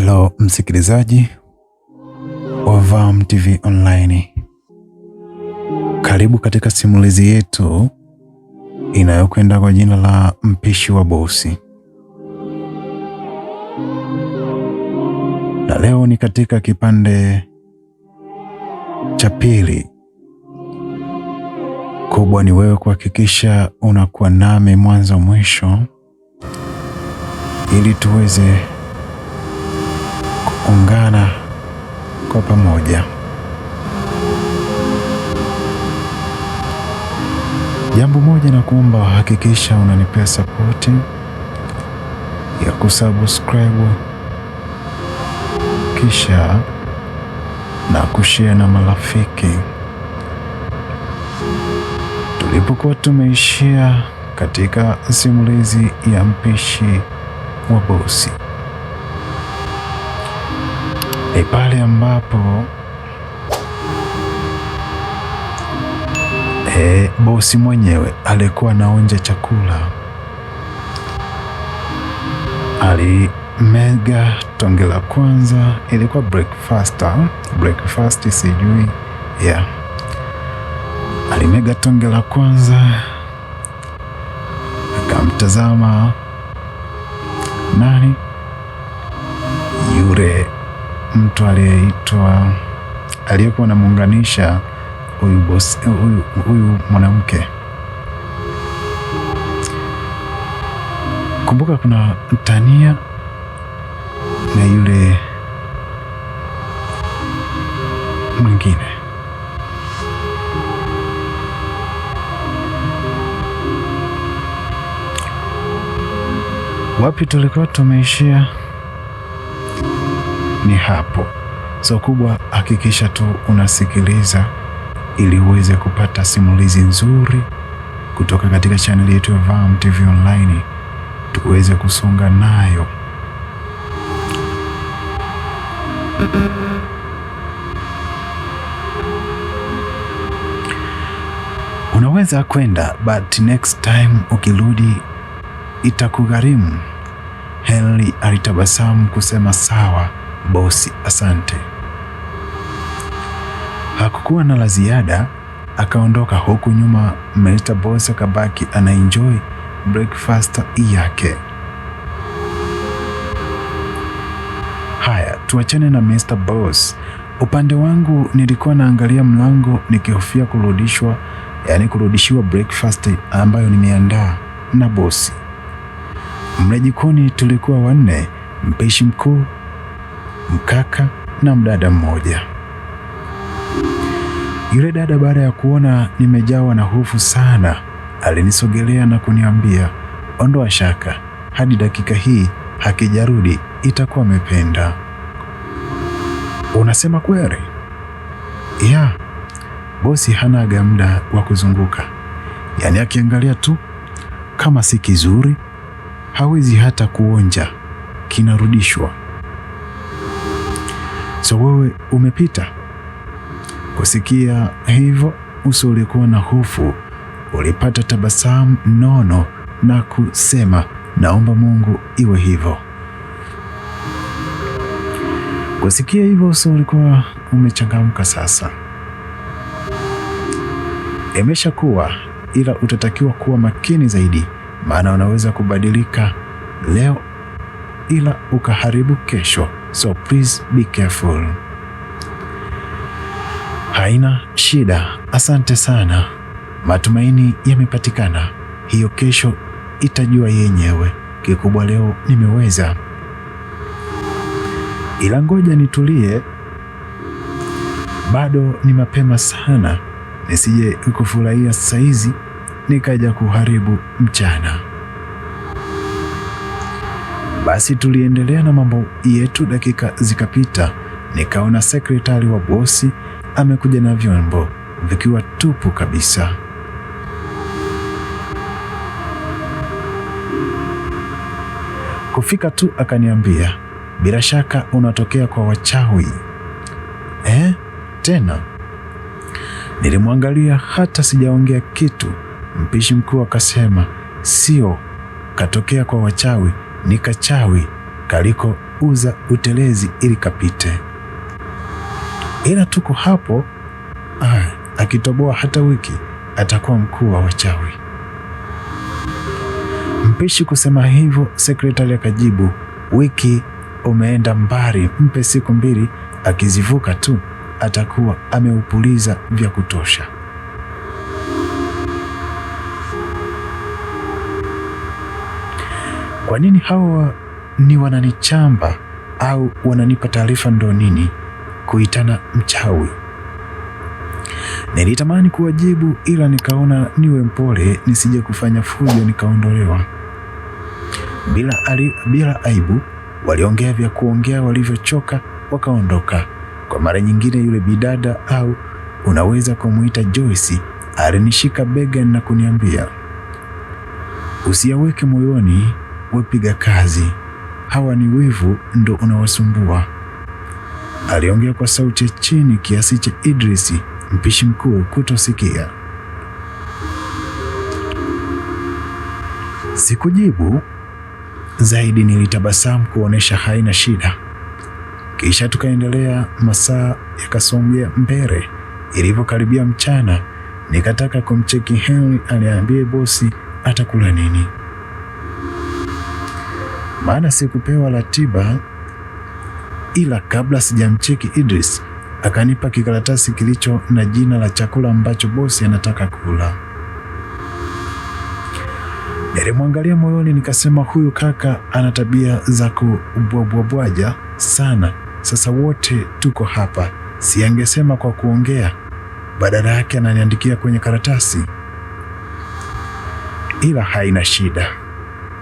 Hello msikilizaji wa Vam TV Online. Karibu katika simulizi yetu inayokwenda kwa jina la Mpishi wa Bosi. Na leo ni katika kipande cha pili. Kubwa ni wewe kuhakikisha unakuwa nami mwanzo mwisho ili tuweze kuungana kwa pamoja. Jambo moja na kuomba, hakikisha unanipea support ya kusubscribe kisha na kushare na marafiki. Tulipokuwa tumeishia katika simulizi ya Mpishi wa Bosi, ni pale ambapo bosi mwenyewe alikuwa anaonja chakula. Alimega tonge la kwanza, ilikuwa breakfast sijui alimega tonge la kwanza, akamtazama nani yule mtu aliyekuwa anamuunganisha huyu mwanamke. Kumbuka kuna Tania na yule mwingine. Wapi tulikuwa tumeishia? Ni hapo. So kubwa, hakikisha tu unasikiliza ili uweze kupata simulizi nzuri kutoka katika channel yetu ya Vam TV Online, tuweze kusonga nayo. Unaweza kwenda, but next time ukirudi itakugharimu. Henry alitabasamu kusema sawa bosi, asante. Hakukuwa na la ziada, akaondoka, huku nyuma Mr. Boss akabaki anaenjoy breakfast yake. Haya, tuachane na Mr. Boss. Upande wangu nilikuwa naangalia mlango nikihofia kurudishiwa breakfast ambayo nimeandaa na bosi. Mle jikoni tulikuwa wanne: mpishi mkuu, mkaka na mdada mmoja. Yule dada baada ya kuona nimejawa na hofu sana, alinisogelea na kuniambia, ondoa shaka, hadi dakika hii hakijarudi itakuwa amependa. Unasema kweli? Ya, bosi hanaga muda wa kuzunguka. Yaani akiangalia tu kama si kizuri hawezi hata kuonja, kinarudishwa. So wewe umepita? Kusikia hivyo, uso ulikuwa na hofu ulipata tabasamu nono na kusema, naomba Mungu iwe hivyo. Kusikia hivyo, uso ulikuwa umechangamka sasa. Imeshakuwa, ila utatakiwa kuwa makini zaidi, maana unaweza kubadilika leo ila ukaharibu kesho. So please be careful. Haina shida, asante sana. Matumaini yamepatikana. Hiyo kesho itajua yenyewe. Kikubwa leo nimeweza. Ila ngoja nitulie. Bado ni mapema sana. Nisije kufurahia saizi nikaja kuharibu mchana. Basi tuliendelea na mambo yetu. Dakika zikapita, nikaona sekretari wa bosi amekuja na vyombo vikiwa tupu kabisa. Kufika tu akaniambia, bila shaka unatokea kwa wachawi. Tena? Nilimwangalia hata sijaongea kitu. Mpishi mkuu akasema, sio katokea kwa wachawi, ni kachawi kaliko uza utelezi ili kapite. Ila tuko hapo, akitoboa hata wiki atakuwa mkuu wa wachawi. Mpishi kusema hivyo, sekretari akajibu, wiki umeenda mbali, mpe siku 2, akizivuka tu atakuwa ameupuliza vya kutosha. Kwa nini hawa ni wananichamba au wananipa taarifa ndo nini kuitana mchawi? Nilitamani kuwajibu, ila nikaona niwe mpole nisije kufanya fujo nikaondolewa. Bila aibu waliongea vya kuongea, walivyochoka wakaondoka. Kwa mara nyingine yule bidada, au unaweza kumuita Joyce, alinishika bega na kuniambia, usiyaweke moyoni, wepiga kazi, hawa ni wivu ndo unawasumbua. Aliongea kwa sauti ya chini kiasi cha Idrisi mpishi mkuu kutosikia. Sikujibu zaidi, nilitabasamu kuonesha haina shida. Kisha tukaendelea, masaa yakasongea mbele. Ilivyokaribia mchana, nikataka kumcheki Henry aniambie bosi atakula nini, maana sikupewa ratiba. Ila kabla sijamcheki Idris, akanipa kikaratasi kilicho na jina la chakula ambacho bosi anataka kula. Nilimwangalia moyoni, nikasema huyu kaka ana tabia za kubwabwaja sana. Sasa wote tuko hapa, si angesema kwa kuongea, badala yake ananiandikia kwenye karatasi. Ila haina shida,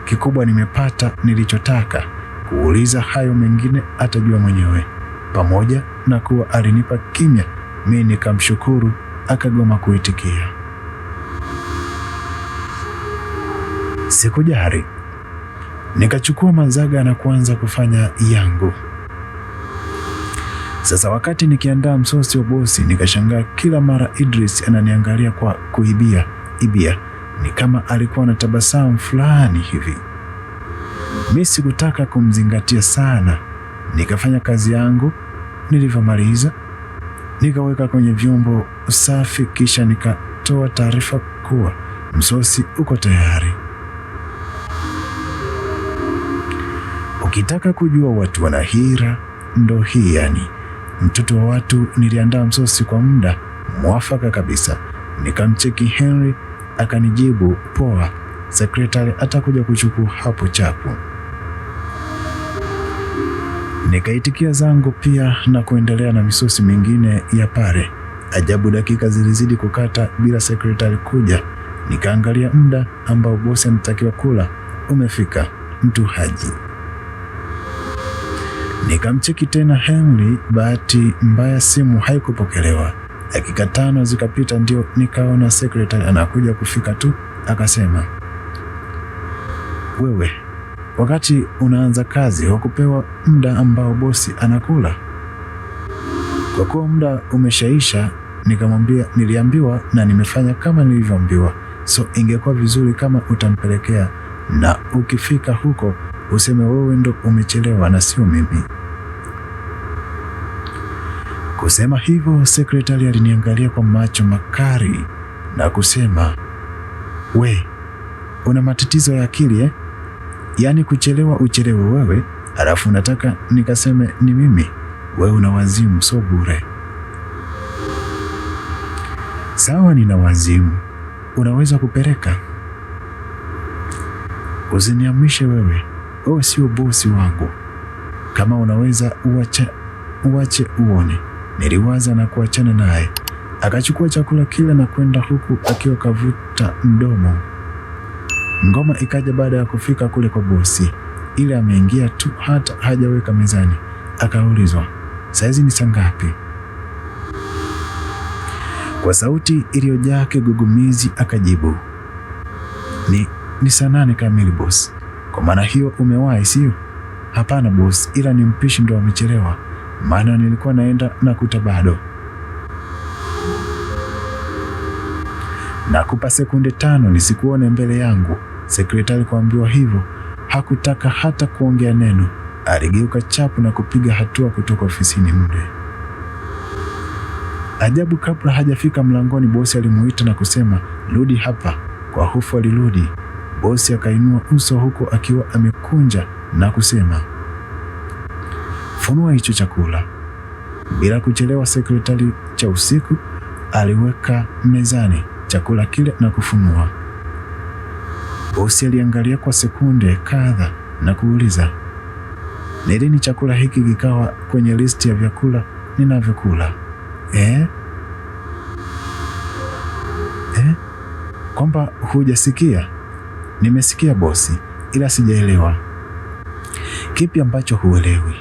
kikubwa nimepata nilichotaka. Kuuliza hayo mengine atajua mwenyewe. Pamoja na kuwa alinipa kimya, mimi nikamshukuru, akagoma kuitikia. Sikujari, nikachukua mazaga na kuanza kufanya yangu. Sasa wakati nikiandaa msosi wa bosi, nikashangaa kila mara Idris ananiangalia kwa kuibia. Ni kama alikuwa na tabasamu fulani hivi. Mimi sikutaka kumzingatia sana, nikafanya kazi yangu. Nilivyomaliza, nikaweka kwenye vyombo safi, kisha nikatoa taarifa kuwa msosi uko tayari. Ukitaka kujua watu wana hira, ndo hii yani. Mtoto wa watu. Niliandaa msosi kwa muda mwafaka kabisa. Nikamcheki Henry, akanijibu poa, sekretari atakuja kuchukua hapo chapu. Nikaitikia zangu pia na kuendelea na misosi mingine ya pale. Ajabu, dakika zilizidi kukata bila sekretari kuja. Nikaangalia muda ambao bosi anatakiwa kula umefika, mtu haji. Nikamcheki tena Henry, bahati mbaya simu haikupokelewa. Dakika 5 zikapita, ndio nikaona sekretari anakuja kufika tu, akasema, wewe wakati unaanza kazi hukupewa muda ambao bosi anakula? Kwa kuwa muda umeshaisha, nikamwambia niliambiwa na nimefanya kama nilivyoambiwa, so ingekuwa vizuri kama utampelekea, na ukifika huko useme wewe ndo umechelewa na sio mimi. Kusema hivyo, sekretari aliniangalia kwa macho makali na kusema, we una matatizo ya akili eh? Yaani kuchelewa uchelewe wewe, alafu unataka nikaseme ni mimi? Wewe una wazimu, so bure. Sawa, nina wazimu, unaweza kupeleka. Usiniamishe wewe sio bosi wangu. Kama unaweza uache uone. Niliwaza na kuachana naye. Akachukua chakula kile na kwenda huku akiwa kavuta mdomo. Ngoma ikaja baada ya kufika kule kwa bosi. Ile ameingia tu, hata hajaweka mezani. Akaulizwa, saizi ni saa ngapi? Kwa sauti iliyojaa kigugumizi akajibu, ni saa 8 kamili boss. Kwa maana hiyo umewahi sio? Hapana boss, ila ni mpishi ndo amechelewa, maana nilikuwa naenda nakuta bado. Nakupa sekunde 5 nisikuone mbele yangu. Sekretari kuambiwa hivyo hakutaka hata kuongea neno. aligeuka chapu na kupiga hatua kutoka ofisini mle. Ajabu, kabla hajafika mlangoni, bosi alimuita na kusema, rudi hapa. Kwa hofu alirudi. Bosi akainua uso huku akiwa amekunja na kusema, funua hicho chakula. Bila kuchelewa, sekretari cha usiku aliweka mezani chakula kile na kufunua. Bosi aliangalia kwa sekunde kadha na kuuliza, ni lini chakula hiki kikawa kwenye listi ya vyakula ninavyokula? Kwamba hujasikia? Nimesikia bosi, ila sijaelewa. Kipi ambacho huelewi?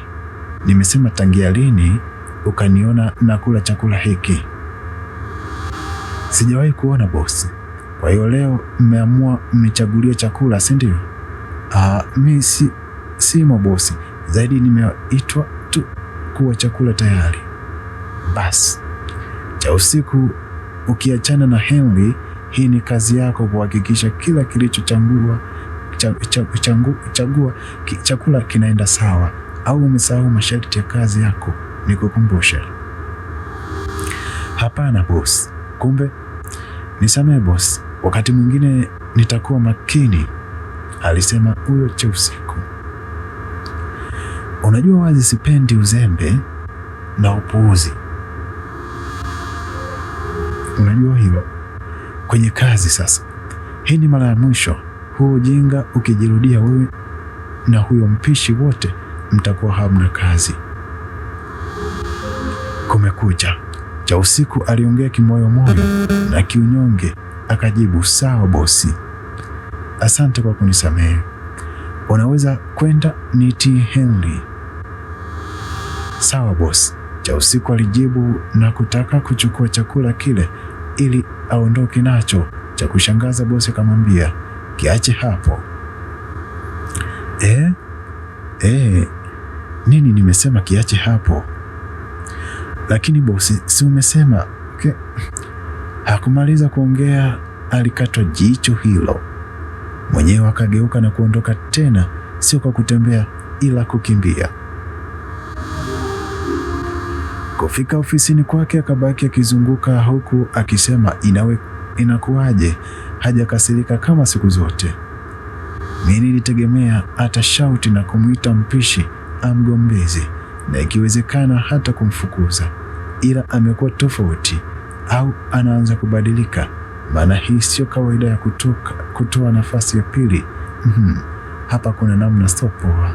Nimesema tangia lini ukaniona nakula chakula hiki? Sijawahi kuona bosi. Kwa hiyo leo mmeamua mnichagulie chakula, si ndio? Mimi simo bosi, zaidi nimeitwa tu kuwa chakula tayari. Basi cha usiku, ukiachana na Henry, hii ni kazi yako kuhakikisha kila kilichochagua chakula kinaenda sawa, au umesahau masharti ya kazi yako? Nikukumbushe. Hapana bosi. Kumbe? Nisamehe bosi, wakati mwingine nitakuwa makini, alisema huyo cha usiku. Unajua wazi sipendi uzembe na upuuzi. Unajua hilo kwenye kazi. Sasa hii ni mara ya mwisho. Huu ujinga ukijirudia, wewe na huyo mpishi wote mtakuwa hamna kazi. Kumekucha. Cha usiku aliongea kimoyomoyo na kiunyonge, akajibu, sawa bosi, asante kwa kunisamehe. Unaweza kwenda, niitie Henry. Sawa bosi, cha usiku alijibu na kutaka kuchukua chakula kile ili aondoke nacho. Cha kushangaza, bosi akamwambia, kiache hapo. Nini? Nimesema kiache hapo. Lakini bosi, si umesema? Okay. Hakumaliza kuongea, alikatwa jicho hilo. Mwenyewe akageuka na kuondoka tena, sio kwa kutembea ila kukimbia. Kufika ofisini kwake, akabaki akizunguka huku akisema, inakuwaje? Hajakasirika kama siku zote. Mimi nilitegemea atashauti na kumwita mpishi amgombezi na ikiwezekana hata kumfukuza, ila amekuwa tofauti, au anaanza kubadilika, maana hii sio kawaida ya kutoa nafasi ya pili. Hapa kuna namna stopoa.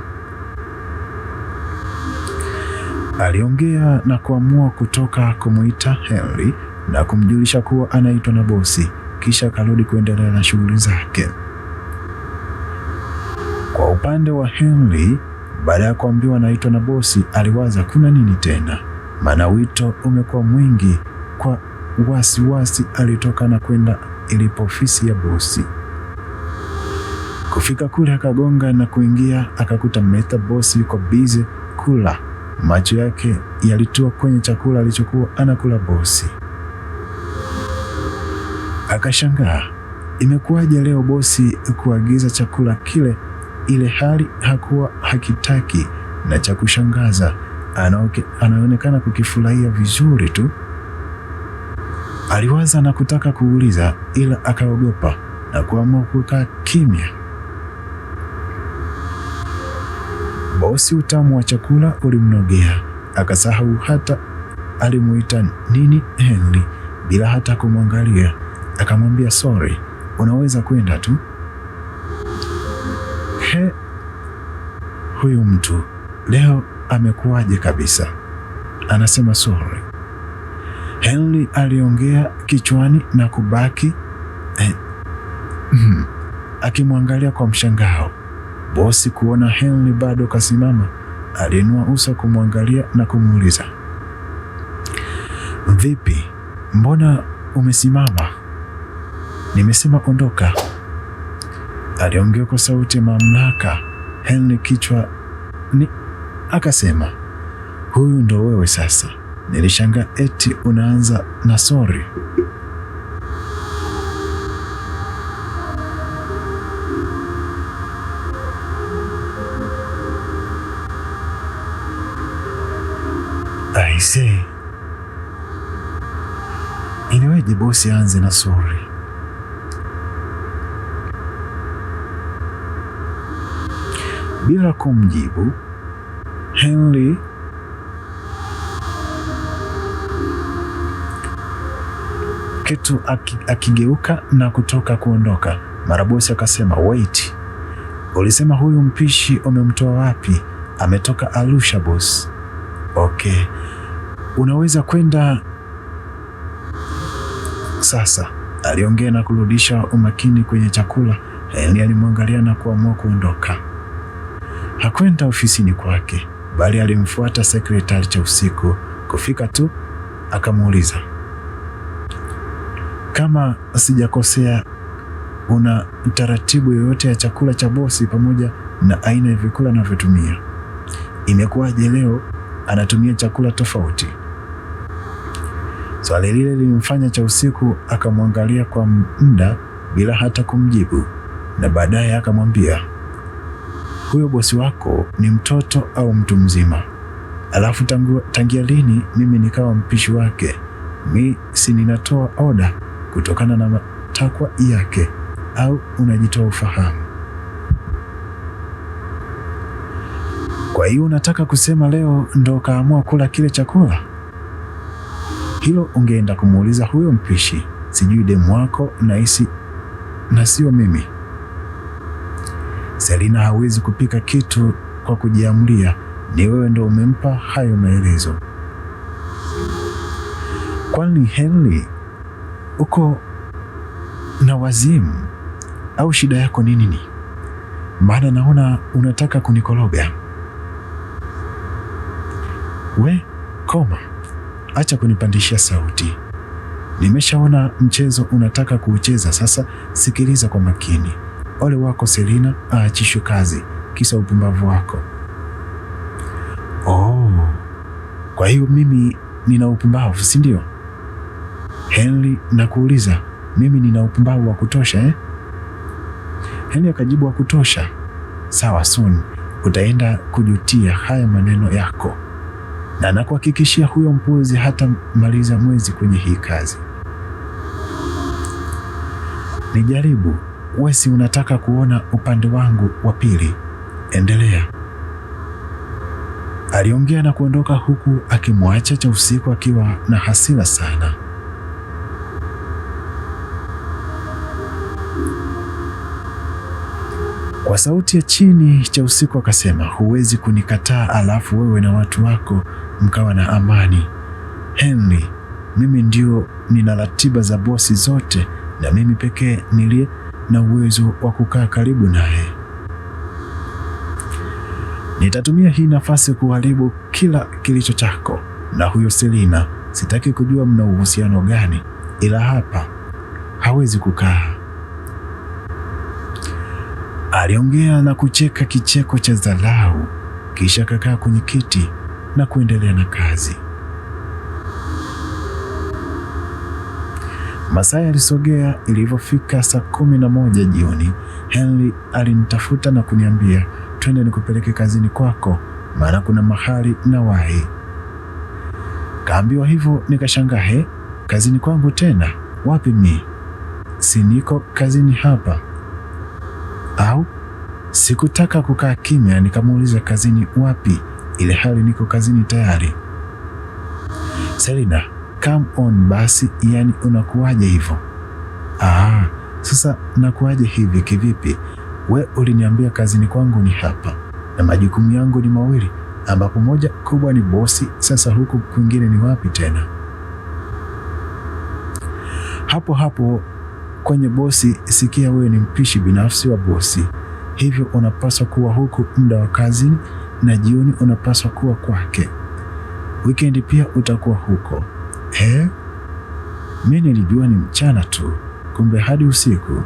Aliongea na kuamua kutoka kumuita Henry na kumjulisha kuwa anaitwa na bosi, kisha akarudi kuendelea na shughuli zake. Kwa upande wa Henry, baada ya kuambiwa anaitwa na bosi, aliwaza kuna nini tena, maana wito umekuwa mwingi. Kwa wasiwasi alitoka na kwenda ilipo ofisi ya bosi. Kufika kule, akagonga na kuingia, akakuta meta bosi yuko busy kula. Macho yake yalitua kwenye chakula alichokuwa anakula bosi. Akashangaa, imekuwaje leo bosi kuagiza chakula kile ile hali hakuwa hakitaki? Na cha kushangaza, anaonekana kukifurahia vizuri tu. Aliwaza na kutaka kuuliza, ila akaogopa na kuamua kukaa kimya. Bosi utamu wa chakula ulimnogea, akasahau hata alimuita nini Henry. Bila hata kumwangalia, akamwambia, sorry, unaweza kwenda tu. Huyu mtu leo amekuwaje kabisa? Anasema sorry. Henry aliongea kichwani na kubaki akimwangalia kwa mshangao. Bosi kuona Henry bado kasimama, aliinua uso kumwangalia na kumuuliza, vipi, mbona umesimama? Nimesema ondoka, aliongea kwa sauti ya mamlaka. Henry kichwa akasema, huyu ndo wewe sasa? Nilishangaa eti unaanza na sorry. Aisee, iliweje bosi aanze na sorry? Bila kumjibu, Henry Ketu akigeuka na kutoka kuondoka, mara bosi akasema, wait, ulisema huyu mpishi umemtoa wapi? Ametoka Arusha boss. Okay, unaweza kwenda sasa, aliongea na kurudisha umakini kwenye chakula. Henry alimwangalia na kuamua kuondoka. Hakwenda ofisini kwake, bali alimfuata sekretari cha usiku. Kufika tu akamuuliza, kama sijakosea, una taratibu yoyote ya chakula cha bosi pamoja na aina ya vyakula anavyotumia? Imekuwaje leo anatumia chakula tofauti? Swali lile lilimfanya cha usiku akamwangalia kwa muda bila hata kumjibu, na baadaye akamwambia, huyo bosi wako ni mtoto au mtu mzima? Alafu tangia lini mimi nikawa mpishi wake? Mi si ninatoa oda kutokana na matakwa yake, au unajitoa ufahamu? Kwa hiyo unataka kusema leo ndo kaamua kula kile chakula? Hilo ungeenda kumuuliza huyo mpishi, sijui demu wako nahisi, na sio mimi. Selina hawezi kupika kitu kwa kujiamulia, ni wewe ndo umempa hayo maelezo. Kwani Henry, uko na wazimu au shida yako ni nini? Maana naona unataka kunikoroga. We koma, acha kunipandishia sauti. Nimeshaona mchezo unataka kuucheza, sasa sikiliza kwa makini. Ole wako Selina aachishwe kazi kisa upumbavu wako. Oh, kwa hiyo mimi nina upumbavu, si ndio? Henry, nakuuliza, mimi nina upumbavu wa kutosha eh? Henry akajibu, wa kutosha. Sawa, soon utaenda kujutia haya maneno yako, na nakuhakikishia huyo mpuzi hata maliza mwezi kwenye hii kazi. Nijaribu, wewe si unataka kuona upande wangu wa pili? Endelea. Aliongea na kuondoka huku akimwacha cha usiku akiwa na hasira sana. Kwa sauti ya chini cha usiku akasema, huwezi kunikataa alafu wewe na watu wako mkawa na amani. Henry, mimi ndio nina ratiba za bosi zote, na mimi pekee nilie na uwezo wa kukaa karibu naye. Nitatumia hii nafasi kuharibu kila kilicho chako na huyo Selina. Sitaki kujua mna uhusiano gani, ila hapa hawezi kukaa. Aliongea na kucheka kicheko cha dharau, kisha kakaa kwenye kiti na kuendelea na kazi. Masaa yalisogea. Ilivyofika saa 11 jioni, Henry alinitafuta na kuniambia, twende nikupeleke kazini kwako, maana kuna mahali na wahi. Kaambiwa hivyo nikashangaa, kazini kwangu tena? Wapi mi? Si niko kazini hapa? Au sikutaka kukaa kimya, nikamuuliza kazini wapi, ile hali niko kazini tayari. Selina, come on basi, yani unakuwaje hivyo? Sasa nakuwaje hivi kivipi? We uliniambia kazini kwangu ni hapa, na majukumu yangu ni mawili, ambapo moja kubwa ni bosi, sasa huku kwingine ni wapi tena? Hapo hapo kwenye bosi, sikia, wewe ni mpishi binafsi wa bosi, hivyo unapaswa kuwa huku muda wa kazi, na jioni unapaswa kuwa kwake. Weekend pia utakuwa huko. Mimi nilijua ni mchana tu, kumbe hadi usiku.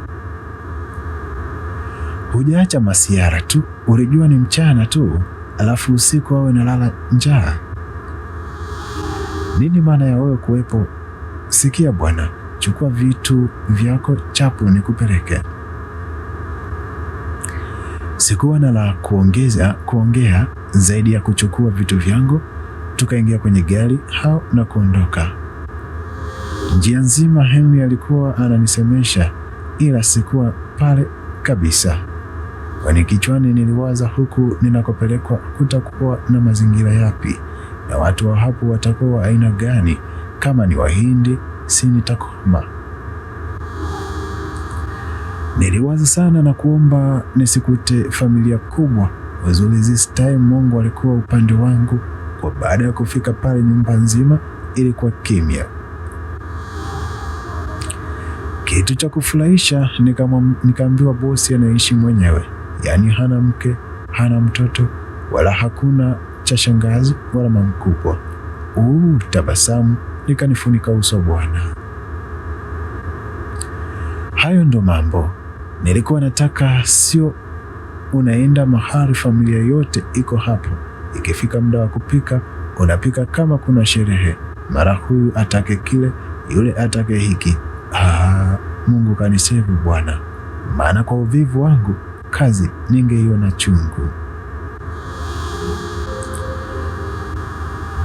Hujaacha masiara tu, ulijua ni mchana tu, alafu usiku wawe nalala njaa. Nini maana ya wewe kuwepo? Sikia bwana, chukua vitu vyako chapu nikupeleke. Sikuwa na la kuongea zaidi ya kuchukua vitu vyangu tukaingia kwenye gari hao na kuondoka. Njia nzima Henry alikuwa ananisemesha, ila sikuwa pale kabisa, kwani kichwani niliwaza huku ninakopelekwa kutakuwa na mazingira yapi na watu wa hapo watakuwa wa aina gani. Kama ni Wahindi si nitakoma. Niliwaza sana na kuomba nisikute familia kubwa. Uzuri this time Mungu alikuwa upande wangu, kwa baada ya kufika pale nyumba nzima ilikuwa kimya. Kitu cha kufurahisha nikaambiwa bosi anaishi mwenyewe, yaani hana mke, hana mtoto, wala hakuna cha shangazi wala mamkubwa. Tabasamu likanifunika uso bwana. Hayo ndo mambo nilikuwa nataka, sio unaenda mahali familia yote iko hapo, ikifika muda wa kupika unapika kama kuna sherehe, mara huyu atake kile, yule atake hiki. Mungu kanisevu bwana, maana kwa uvivu wangu kazi ningeiona chungu.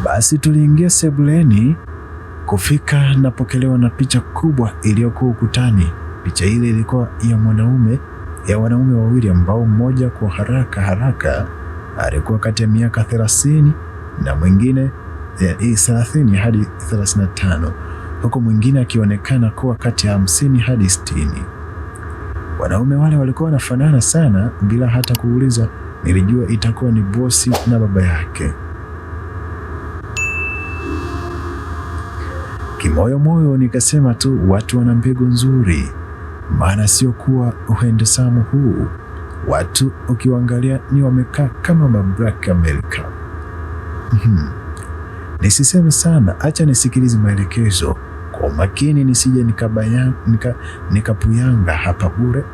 Basi tuliingia sebuleni. Kufika napokelewa na picha kubwa iliyokuwa ukutani. Picha ile ilikuwa ya wanaume wawili ambao mmoja kwa haraka alikuwa kati ya miaka 30 na mwingine 30 hadi 35, huku mwingine akionekana kuwa kati ya 50 hadi 60. Wanaume wale walikuwa wanafanana sana, bila hata kuuliza nilijua itakuwa ni bosi na baba yake. Kimoyo nikasema tu watu wana mbegu nzuri, maana sio kuwa uhendesamu huu. Watu ukiwaangalia ni wamekaa kama Black America. Nisiseme sana, acha nisikilize maelekezo kwa umakini nisije nikapuyanga hapa bure.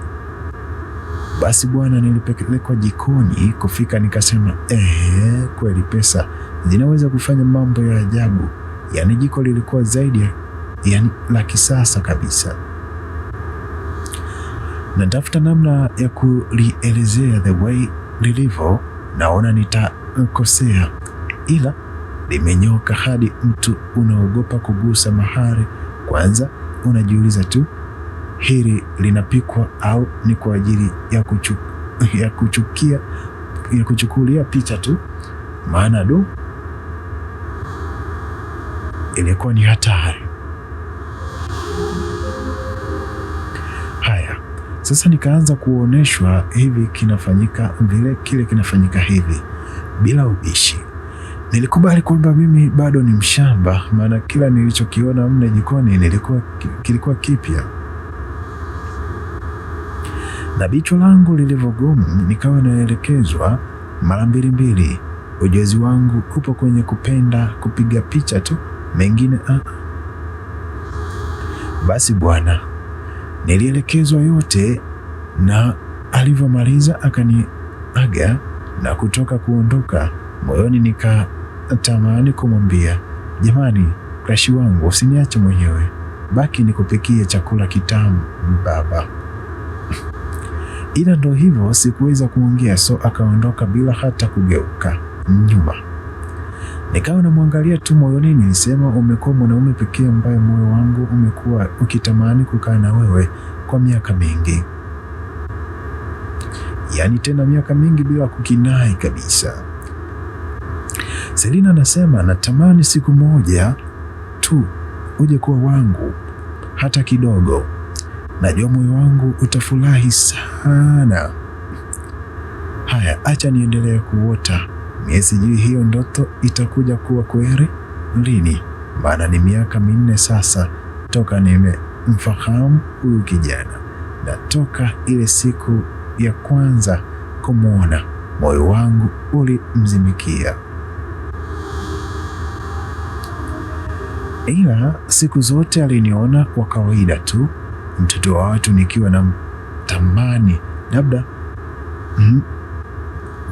Basi bwana, nilipelekwa jikoni. Kufika nikasema kweli pesa zinaweza kufanya mambo ya ajabu. Yaani jiko lilikuwa zaidi la kisasa kabisa. Natafuta namna ya kulielezea the way lilivyo, naona nitakosea, ila limenyoka hadi mtu unaogopa kugusa mahali. Kwanza unajiuliza tu, hili linapikwa au ni kwa ajili ya kuchukulia picha tu? Maana ilikuwa ni hatari. Haya, sasa nikaanza kuoneshwa hivi kinafanyika vile, kile kinafanyika hivi, bila ubishi. Nilikubali kwamba mimi bado ni mshamba, maana kila nilichokiona mle jikoni kilikuwa kipya. Na bicho langu lilivyogumu, nikawa naelekezwa mara mbili. Ujuzi wangu upo kwenye kupenda kupiga picha tu, mengine Basi bwana, nilielekezwa yote, na alivyomaliza akaniaga na kutoka kuondoka. Moyoni nikatamani kumwambia, jamani, crush wangu usiniache mwenyewe, baki nikupikie chakula kitamu baba. Ila ndo hivyo, sikuweza kuongea, so akaondoka bila hata kugeuka nyuma. Nikawa namwangalia tu. Moyoni nilisema, umekuwa mwanaume pekee ambaye moyo wangu umekuwa ukitamani kukaa na wewe kwa miaka mingi. Yaani tena miaka mingi bila kukinai kabisa. Selina anasema, natamani siku moja tu uje kuwa wangu hata kidogo. Najua moyo wangu utafurahi sana. Haya, acha niendelee kuota. Sijui hiyo ndoto itakuja kuwa kweli lini, maana ni miaka 4 sasa toka nimemfahamu huyu kijana, na toka ile siku ya kwanza kumwona moyo wangu ulimzimikia. Ila siku zote aliniona kwa kawaida tu, mtoto wa watu, nikiwa na tamani labda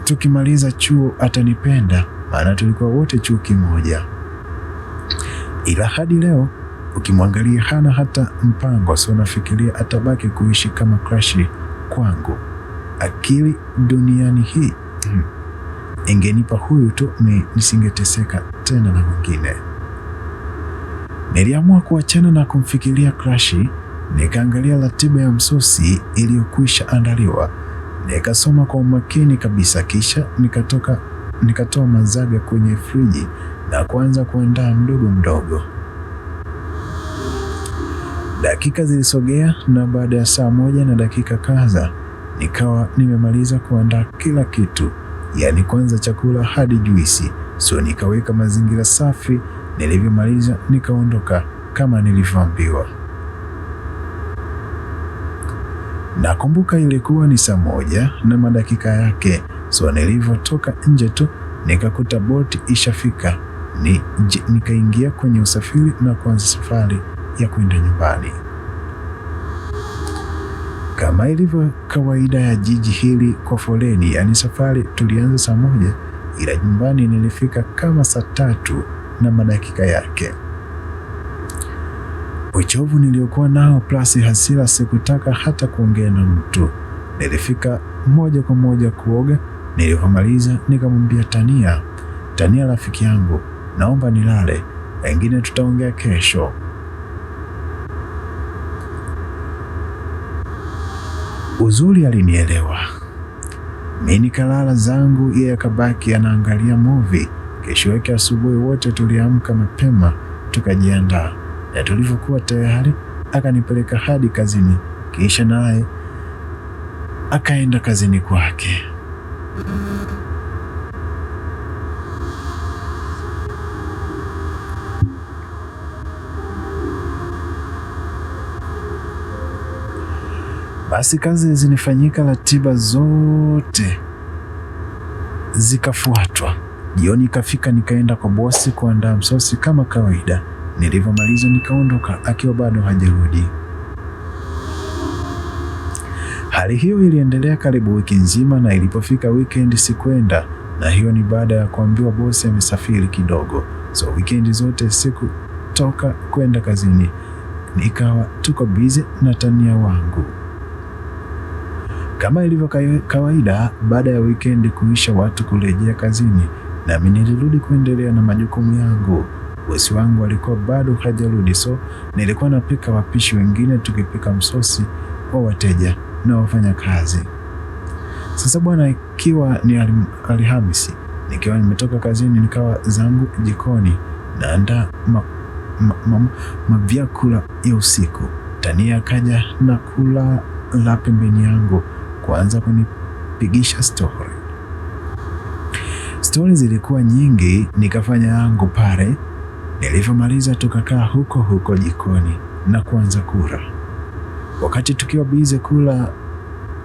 tukimaliza chuo atanipenda, maana tulikuwa wote chuo kimoja. Ila hadi leo ukimwangalia hana hata mpango, so nafikiria atabaki kuishi kama crush kwangu. Akili duniani hii ingenipa huyu tu, nisingeteseka tena na mwingine. Niliamua kuachana na kumfikiria Krashi. Nikaangalia ratiba ya msosi iliyokwisha andaliwa, nikasoma kwa umakini kabisa, kisha nikatoa mazaga kwenye friji na kuanza kuandaa mdogo mdogo. Dakika zilisogea na baada ya saa 1 na dakika kadhaa nikawa nimemaliza kuandaa kila kitu, yaani kwanza chakula hadi juisi. So nikaweka mazingira safi. Nilivyomaliza nikaondoka kama nilivyoambiwa. Nakumbuka ilikuwa ni saa 1 na madakika yake. So nilivyotoka nje tu nikakuta boti ishafika. Nikaingia kwenye usafiri na kuanza safari ya kwenda nyumbani. Kama ilivyo kawaida ya jiji hili kwa foleni, yaani safari tulianza saa 1 ila nyumbani nilifika kama saa 3 na madakika yake. Uchovu niliokuwa nao plus hasira, sikutaka hata kuongea na mtu. Nilifika moja kwa moja kuoga. Nilipomaliza nikamwambia Tania rafiki yangu, naomba nilale, wengine tutaongea kesho. Uzuri alinielewa. Mimi nikalala zangu, yeye akabaki anaangalia movie. Kesho yake asubuhi wote tuliamka mapema tukajiandaa, na tulivyokuwa tayari akanipeleka hadi kazini, kisha naye akaenda kazini kwake. Basi kazi zinifanyika, ratiba zote zikafuatwa. Jioni ikafika, nikaenda kwa bosi kuandaa msosi kama kawaida. Nilivyomaliza nikaondoka akiwa bado hajarudi. Hali hiyo iliendelea karibu wiki nzima, na ilipofika weekend sikwenda, na hiyo ni baada ya kuambiwa bosi amesafiri kidogo. So weekend zote sikutoka kwenda kazini, nikawa tuko busy na Tania wangu. Kama ilivyo kawaida, baada ya weekend kuisha, watu kurejea kazini, nami nilirudi kuendelea na majukumu yangu. Bosi wangu alikuwa bado hajarudi, so nilikuwa napika wapishi wengine, tukipika msosi wa wateja na wafanya kazi. Sasa bwana, ikiwa ni Alhamisi, nikiwa nimetoka kazini, nikawa zangu jikoni naandaa mavyakula ya usiku. Tania akaja na kula la pembeni yangu kuanza kunipigisha story. Stori zilikuwa nyingi, nikafanya yangu pale. Nilivyomaliza tukakaa huko huko jikoni na kuanza kula. Wakati tukiwa bize kula,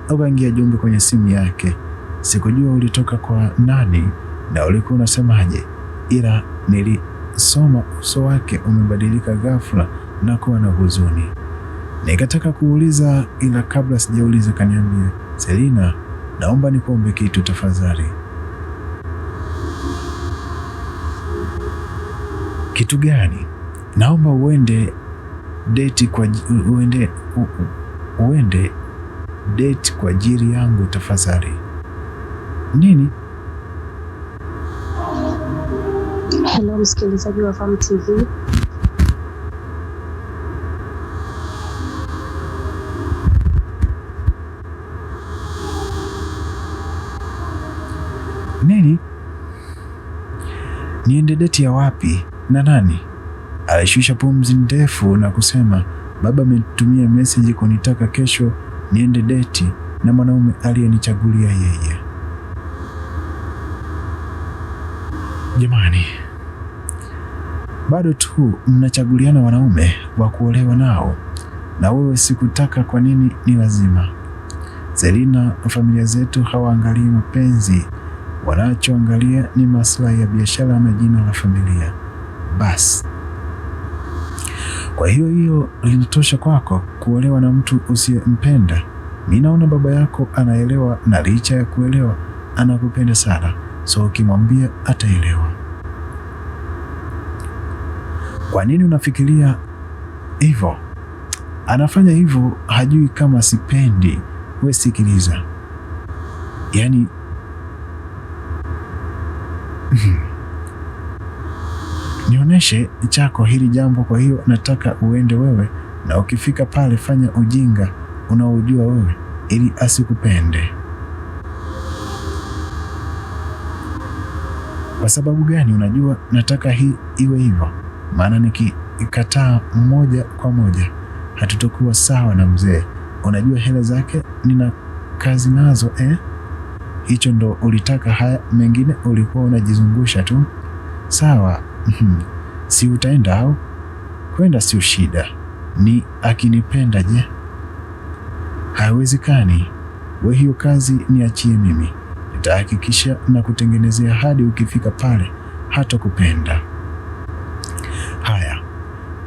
ukaingia jumbe kwenye simu yake. Sikujua ulitoka kwa nani na ulikuwa unasemaje, ila nilisoma uso wake umebadilika ghafla na kuwa na huzuni. Nikataka kuuliza, ila kabla sijauliza kaniambia, Selina, naomba nikuombe kitu tafadhali. Kitu gani? Naomba uende date kwa ajili yangu tafadhali. Nini? Hello msikilizaji wa Vam TV. Nini? Niende date ya wapi? Na nani? Alishusha pumzi ndefu na kusema, baba amenitumia message kunitaka kesho niende date na mwanaume aliyenichagulia yeye. Jamani, bado tu mnachaguliana wanaume wa kuolewa nao, na wewe sikutaka, kwa nini ni lazima? Selina, familia zetu hawaangalii mapenzi, wanachoangalia ni maslahi ya biashara na jina la familia. Basi kwa hiyo linatosha kwako kuolewa na mtu usiyempenda. Mimi naona baba yako anaelewa, na licha ya kuelewa anakupenda sana, so ukimwambia ataelewa. Kwa nini unafikiria hivyo? Anafanya hivyo, hajui kama sipendi. We sikiliza, yaani Nionyeshe chako hili jambo, kwa hiyo nataka uende wewe, na ukifika pale fanya ujinga unaojua wewe ili asikupende. Kwa sababu gani? Unajua nataka hii iwe hivyo, maana nikikataa moja kwa moja hatutokuwa sawa na mzee. Unajua hela zake nina kazi nazo Hicho ndo ulitaka? Haya mengine ulikuwa unajizungusha tu. Sawa. Si utaenda au? Kwenda sio shida, ni akinipenda je? Haiwezekani. We hiyo kazi niachie mimi, nitahakikisha na kutengenezea hadi ukifika pale hata kupenda. Haya,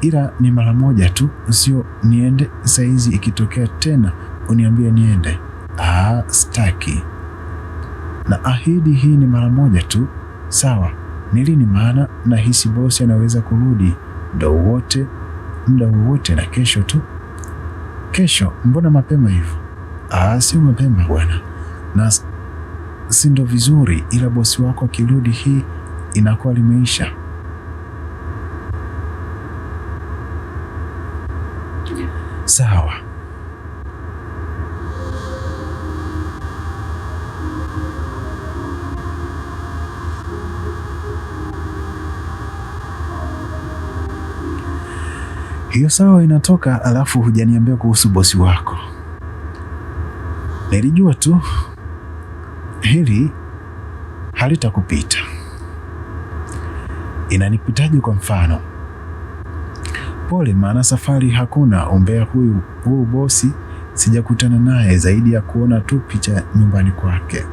ila ni mara moja tu, sio niende saizi. Ikitokea tena uniambie niende. Staki. Na ahidi hii ni mara moja tu. Sawa. Ni lini? Maana nahisi bosi anaweza kurudi muda wowote, na kesho tu. Kesho? Mbona mapema hivyo? Sio mapema bwana, na si ndo vizuri, ila bosi wako akirudi hii inakuwa limeisha. Sawa. Hiyo sawa inatoka, alafu hujaniambia kuhusu bosi wako. Nilijua tu hili halitakupita. Inanipitaje? Kwa mfano, pole, maana safari hakuna umbea. Huyu bosi sijakutana naye zaidi ya kuona tu picha nyumbani kwake.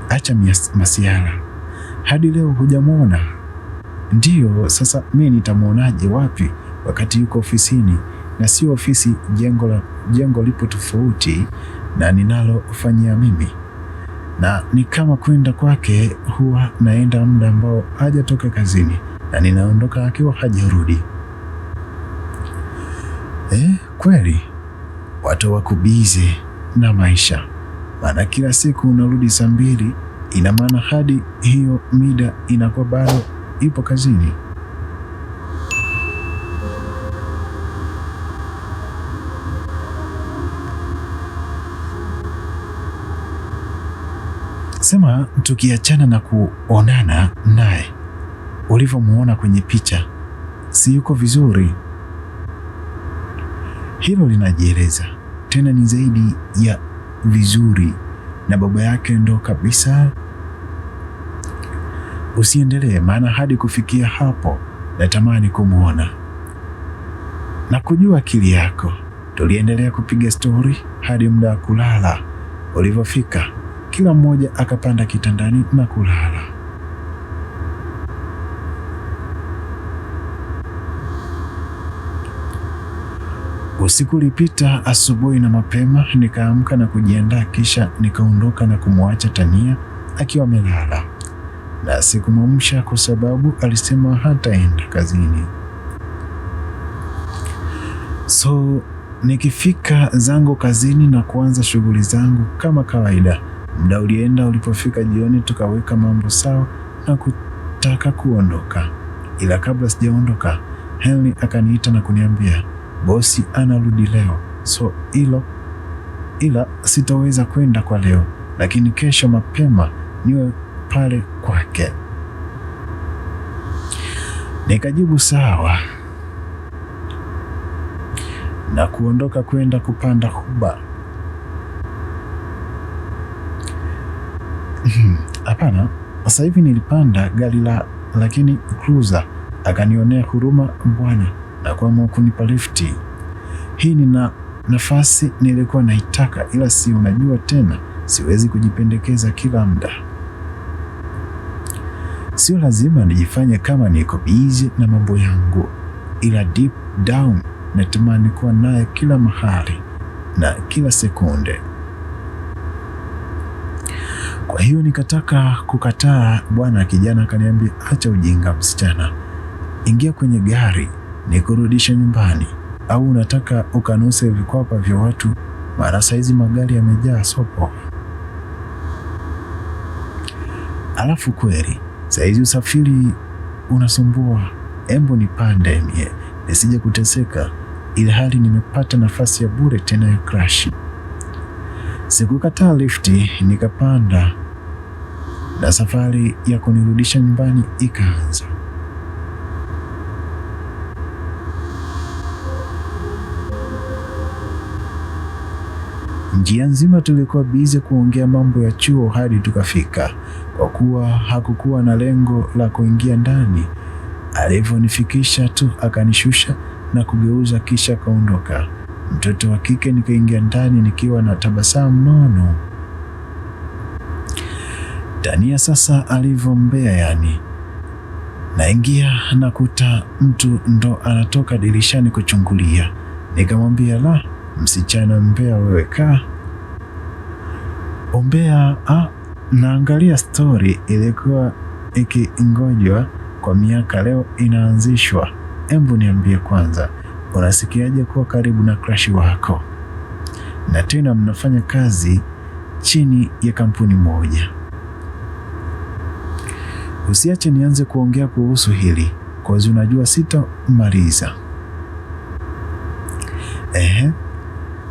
Acha masiara, hadi leo hujamwona? Ndiyo, sasa mimi nitamwonaje wapi wakati yuko ofisini? Na sio ofisi, jengo lipo tofauti na ninalofanyia mimi, na ni kama kwenda kwake huwa naenda muda ambao hajatoka kazini na ninaondoka akiwa hajarudi. Kweli watu wako busy na maisha, maana kila siku unarudi saa 2, ina maana hadi hiyo mida inakuwa bado ipo kazini. Sema tukiachana na kuonana naye, ulivyomuona kwenye picha, si yuko vizuri? Hilo linajieleza, tena ni zaidi ya vizuri, na baba yake ndo kabisa. Usiendelee, maana hadi kufikia hapo natamani kumuona na kujua akili yako. Tuliendelea kupiga stori hadi muda wa kulala ulivyofika, kila mmoja akapanda kitandani na kulala. Usiku ulipita, asubuhi na mapema nikaamka na kujiandaa, kisha nikaondoka na kumwacha Tania akiwa amelala, na sikumwamsha kwa sababu alisema hataenda kazini. So nikifika zangu kazini na kuanza shughuli zangu kama kawaida. Muda ulienda, ulipofika jioni tukaweka mambo sawa na kutaka kuondoka, ila kabla sijaondoka Henry akaniita na kuniambia bosi anarudi leo, so ila sitaweza kwenda kwa leo, lakini kesho mapema niwe pale kwake. Nikajibu sawa na kuondoka kwenda kupanda huba. Hapana, sasa hivi nilipanda gari lakini cruiser akanionea huruma bwana na kuamua kunipa lifti. Hii ni nafasi nilikuwa naitaka, ila si unajua tena, siwezi kujipendekeza kila muda. Sio lazima nijifanye kama niko busy na mambo yangu, ila deep down natamani kuwa naye kila mahali na kila sekunde. Kwa hiyo nikataka kukataa bwana. Kijana akaniambia acha ujinga msichana, ingia kwenye gari nikurudisha nyumbani, au unataka ukanuse vikwapa vya watu, mara saizi magari yamejaa sopo. Alafu kweli Saizi usafiri unasumbua, embo nipande mie nisije kuteseka, ili hali nimepata nafasi ya bure tena ya crash. Sikukataa lifti, nikapanda na safari ya kunirudisha nyumbani ikaanza. Njia nzima tulikuwa bize kuongea mambo ya chuo hadi tukafika. Kwa kuwa hakukuwa na lengo la kuingia ndani, alivyonifikisha tu akanishusha na kugeuza kisha kaondoka. Mtoto wa kike nikaingia ndani nikiwa na tabasamu nono. Tania sasa alivyombea, yani naingia nakuta mtu ndo anatoka dirishani kuchungulia. Nikamwambia, la msichana mbea wewe, kaa ombea. Naangalia story ilikuwa ikingojwa kwa miaka, leo inaanzishwa. Embu niambie kwanza, unasikiaje kuwa karibu na crush wako, na tena mnafanya kazi chini ya kampuni moja? Usiache nianze kuongea kuhusu hili, kwa sababu unajua sitamaliza.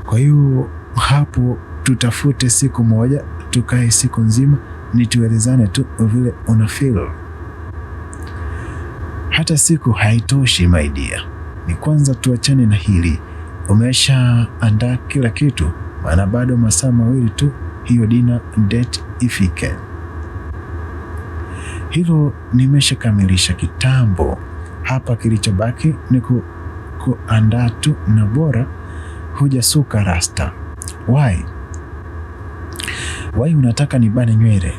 Kwa hiyo hapo tutafute siku moja, tukae siku nzima, nituelezane tu vile una feel. Hata siku haitoshi my dear, ni kwanza tuachane na hili. Umesha andaa kila kitu? Maana bado masaa mawili tu hiyo dinner date ifike. Hilo nimeshakamilisha kitambo. Hapa kilichobaki ni kuandaa tu, na bora hujasuka rasta. Why unataka nibane nywele?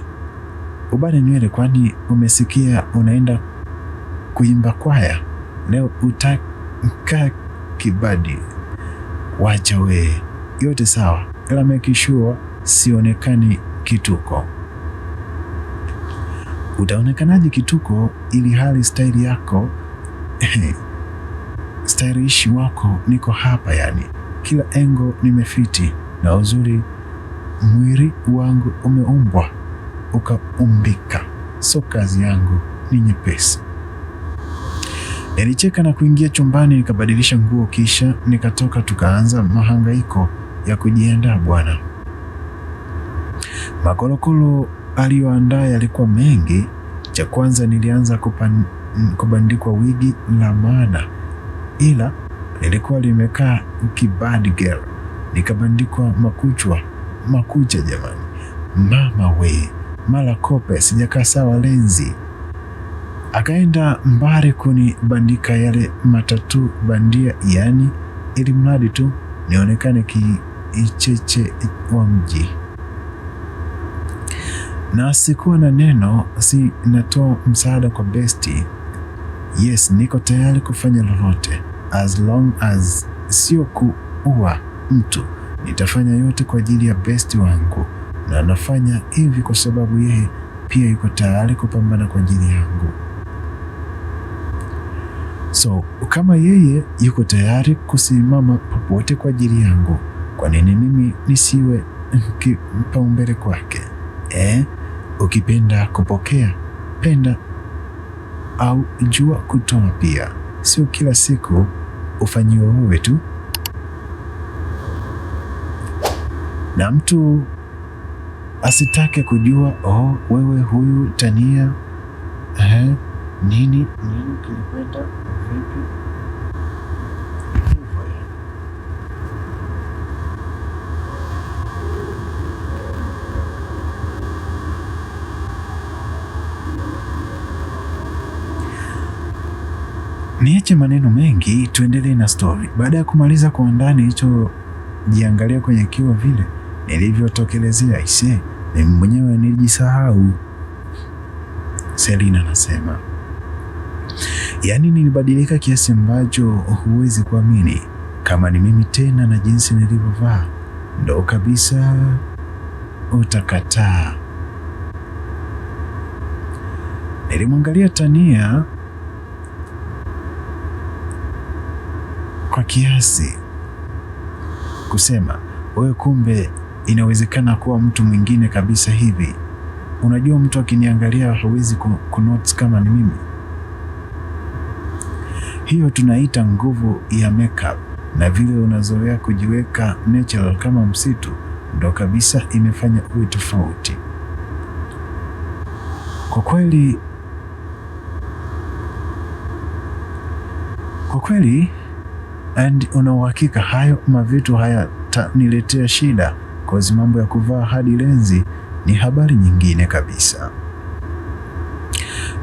Ubane nywele kwani umesikia unaenda kuimba kwaya? Leo utaka kibadi? Wacha we, yote sawa, ila make sure sionekani kituko. Utaonekanaje kituko ili hali style yako stylish wako niko hapa, yani kila engo nimefiti, na uzuri mwili wangu umeumbwa ukaumbika, so kazi yangu ni nyepesi. Nilicheka na kuingia chumbani, nikabadilisha nguo, kisha nikatoka. Tukaanza mahangaiko ya kujiandaa bwana. Makolokolo aliyoandaa yalikuwa mengi. Cha kwanza nilianza kubandikwa wigi la maana, ila lilikuwa limekaa kibad girl. Nikabandikwa makucha jamani, mama we, mala kope, sijakaa sawa lenzi. Akaenda mbari kunibandika yale matatu bandia, yani ili mradi tu nionekane kicheche wa mji. Na sikuwa na neno, si natoa msaada kwa bestie. Yes, niko tayari kufanya lolote as long as sio kuua mtu. Nitafanya yote kwa ajili ya bestie wangu, na nafanya hivi kwa sababu yeye pia yuko tayari kupambana kwa ajili yangu. So kama yeye yuko tayari kusimama popote kwa ajili yangu, kwa nini mimi nisiwe kipaumbele kwake? Ukipenda kupokea, penda au jua kutoa pia. Sio kila siku ufanyiwe wewe tu, na mtu asitake kujua wewe huyu Tania nini kilikwenda vipi. Niache maneno mengi, tuendelee na story. Baada ya kumaliza kuandaa nilichojiangalia kwenye kioo, vile nilivyotokelezea, mimi mwenyewe nilijisahau. Selina anasema, yaani nilibadilika kiasi ambacho huwezi kuamini. Kama ni mimi tena na jinsi nilivyovaa, ndo kabisa utakataa. Nilimwangalia Tania kwa kiasi kusema, wewe kumbe inawezekana kuwa mtu mwingine kabisa hivi. unajua mtu akiniangalia hawezi kunotice kama ni mimi. Hiyo tunaita nguvu ya makeup, na vile unazoea kujiweka natural kama msitu, ndo kabisa imefanya uwe tofauti. Kwa kweli and una uhakika hayo mavitu hayataniletea shida, kwa mambo ya kuvaa hadi lenzi ni habari nyingine kabisa.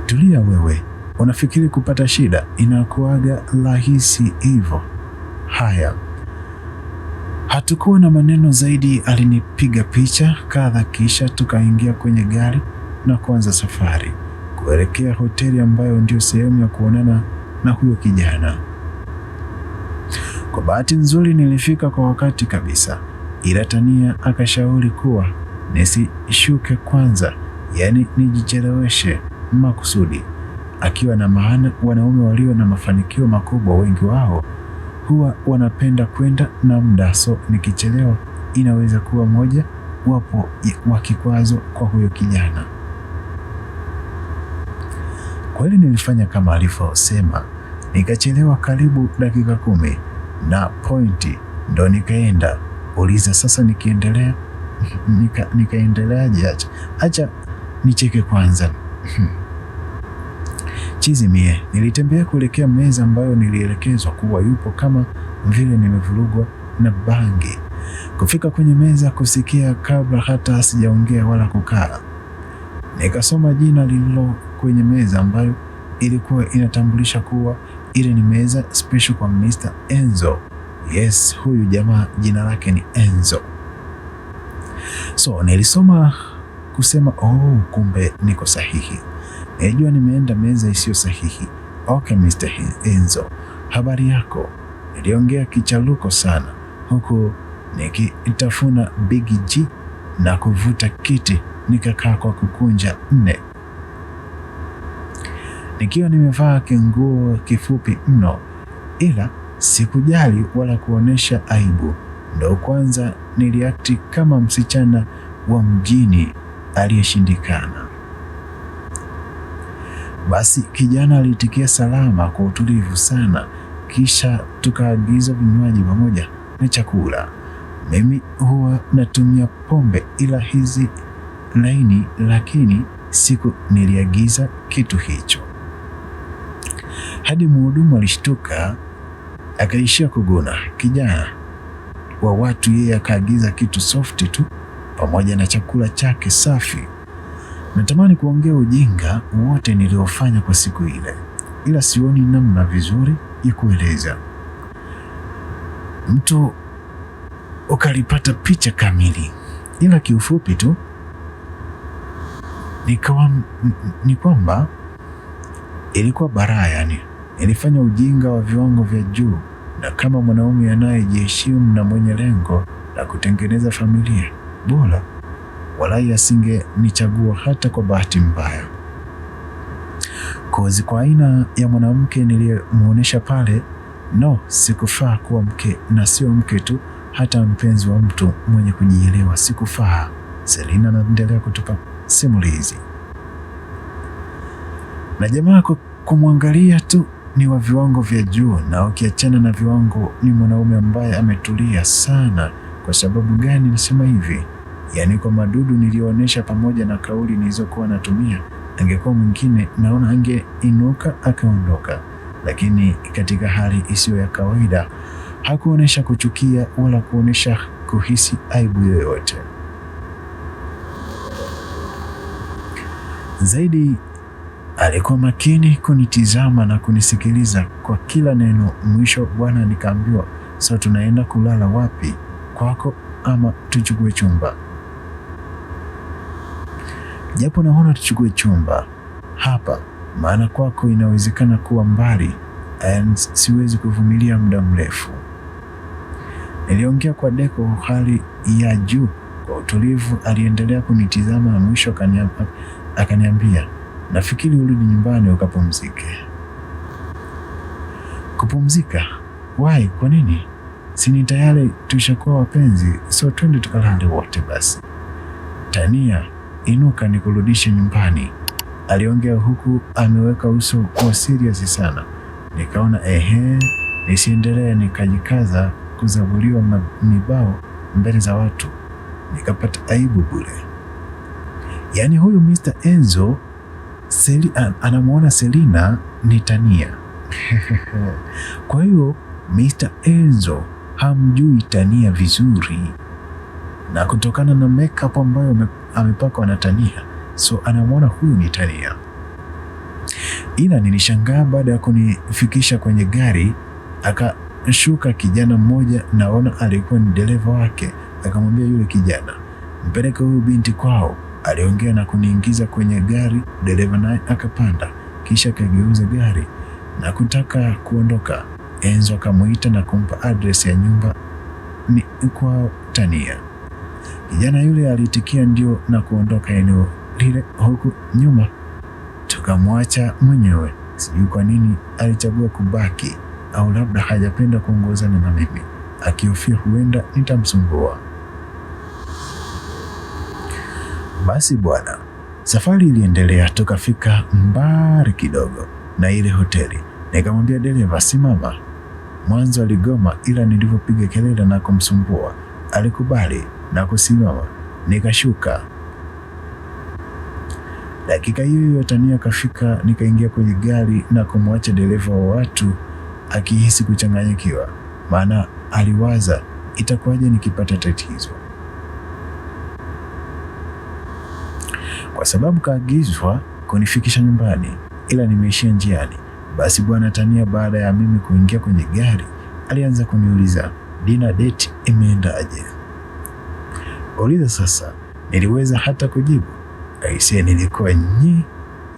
Tulia wewe, unafikiri kupata shida inakuaga rahisi hivyo? Haya, hatukuwa na maneno zaidi. Alinipiga picha kadha, kisha tukaingia kwenye gari na kuanza safari kuelekea hoteli ambayo ndio sehemu ya kuonana na huyo kijana. Kwa bahati nzuri nilifika kwa wakati kabisa, ila Tania akashauri kuwa nisishuke kwanza, yaani nijicheleweshe makusudi, akiwa na maana wanaume walio na mafanikio makubwa wengi wao huwa wanapenda kwenda na muda, so nikichelewa inaweza kuwa moja wapo wa kikwazo kwa huyo kijana. Kweli nilifanya kama alivyosema, nikachelewa karibu dakika 10 na pointi ndo nikaenda. Uliza sasa nikiendelea nikaendeleaje? Acha nicheke kwanza. Chizi mie, nilitembea kuelekea meza ambayo nilielekezwa kuwa yupo, kama vile nimevurugwa na bangi. Kufika kwenye meza, kusikia kabla hata sijaongea wala kukaa, nikasoma jina lililo kwenye meza ambayo ilikuwa inatambulisha kuwa ile ni meza special kwa Mr. Enzo. Yes, huyu jamaa jina lake ni Enzo. So nilisoma kusema, kumbe niko sahihi. Najua nimeenda meza isiyo sahihi. Okay, Mr. Enzo, habari yako? Niliongea kichaluko sana huku nikitafuna Big G na kuvuta kiti, nikakaa kwa kukunja 4 nikiwa nimevaa kinguo kifupi mno, ila sikujali wala kuonesha aibu. Ndo kwanza niliakti kama msichana wa mjini aliyeshindikana. Basi kijana alitikia salama kwa utulivu sana, kisha tukaagiza vinywaji pamoja na chakula. Mimi huwa natumia pombe ila hizi laini, lakini siku niliagiza kitu hicho hadi mhudumu alishtuka akaishia kuguna. Kijana wa watu, yeye akaagiza kitu softi tu pamoja na chakula chake safi. Natamani kuongea ujinga wote niliofanya kwa siku ile, ila sioni namna vizuri ya kueleza. Mtu ukalipata picha kamili, ila kiufupi tu ni kwamba ilikuwa baraa, yani ilifanya ujinga wa viwango vya juu, na kama mwanaume anayejiheshimu na mwenye lengo la kutengeneza familia bora, walai asingenichagua hata kwa bahati mbaya. Kozi kwa aina ya mwanamke niliyemuonesha pale, no, sikufaa kuwa mke, na sio mke tu, hata mpenzi wa mtu mwenye kujielewa sikufaa. Selina anaendelea kutupa simulizi. Na jamaa kumwangalia tu ni wa viwango vya juu, na ukiachana na viwango ni mwanaume ambaye ametulia sana. Kwa sababu gani nasema hivi? Yaani kwa madudu nilionyesha pamoja na kauli nilizokuwa natumia, angekuwa mwingine naona angeinuka akaondoka, lakini katika hali isiyo ya kawaida hakuonesha kuchukia wala kuonesha kuhisi aibu yoyote. Zaidi alikuwa makini kunitizama na kunisikiliza kwa kila neno. Mwisho bwana, nikaambiwa, so tunaenda kulala wapi? Kwako ama tuchukue chumba? Japo naona tuchukue chumba hapa, maana kwako inawezekana kuwa mbali and siwezi kuvumilia muda mrefu. Niliongea kwa Deko hali ya juu. Kwa utulivu aliendelea kunitizama na mwisho akaniambia, nafikiri urudi nyumbani ukapumzike. Kupumzika? Why? Kwa nini? Sini tayari tushakuwa wapenzi, so twende tukalale wote basi. Tania, inuka nikurudishe nyumbani, aliongea huku ameweka uso wa serious sana. Nikaona nisiendelee, nikajikaza kuzabuliwa mibao mbele za watu, nikapata aibu bure. Yaani huyu Mr. Enzo anamuona Selina ni Tania. Kwa hiyo Mr. Enzo hamjui Tania vizuri, na kutokana na makeup ambayo amepakwa na Tania, so anamwona huyu ni Tania. Ila nilishangaa baada ya kunifikisha kwenye gari, akashuka kijana mmoja, naona alikuwa ni dereva wake. Akamwambia yule kijana, mpeleke huyu binti kwao. Aliongea na kuniingiza kwenye gari, dereva naye akapanda, kisha akageuza gari na kutaka kuondoka. Enzo akamuita na kumpa address ya nyumba ni kwa Tania. Kijana yule alitikia ndio na kuondoka eneo lile, huku nyuma tukamwacha mwenyewe. Sijui kwa nini alichagua kubaki, au labda hajapenda kuongozana na mimi, akihofia huenda nitamsumbua. Basi bwana, safari iliendelea, tukafika mbali kidogo na ile hoteli. Nikamwambia dereva, simama. Mwanzo aligoma, ila nilivyopiga kelele na kumsumbua alikubali na kusimama. Nikashuka. Dakika hiyo Tania kafika. Nikaingia kwenye gari na kumwacha dereva wa watu akihisi kuchanganyikiwa, maana aliwaza itakuwaje nikipata tatizo, kwa sababu kaagizwa kunifikisha nyumbani, ila nimeishia njiani. Basi bwana Tania, baada ya mimi kuingia kwenye gari, alianza kuniuliza dinner date imeendaje. Uliza sasa, niliweza hata kujibu. Aisee, nilikuwa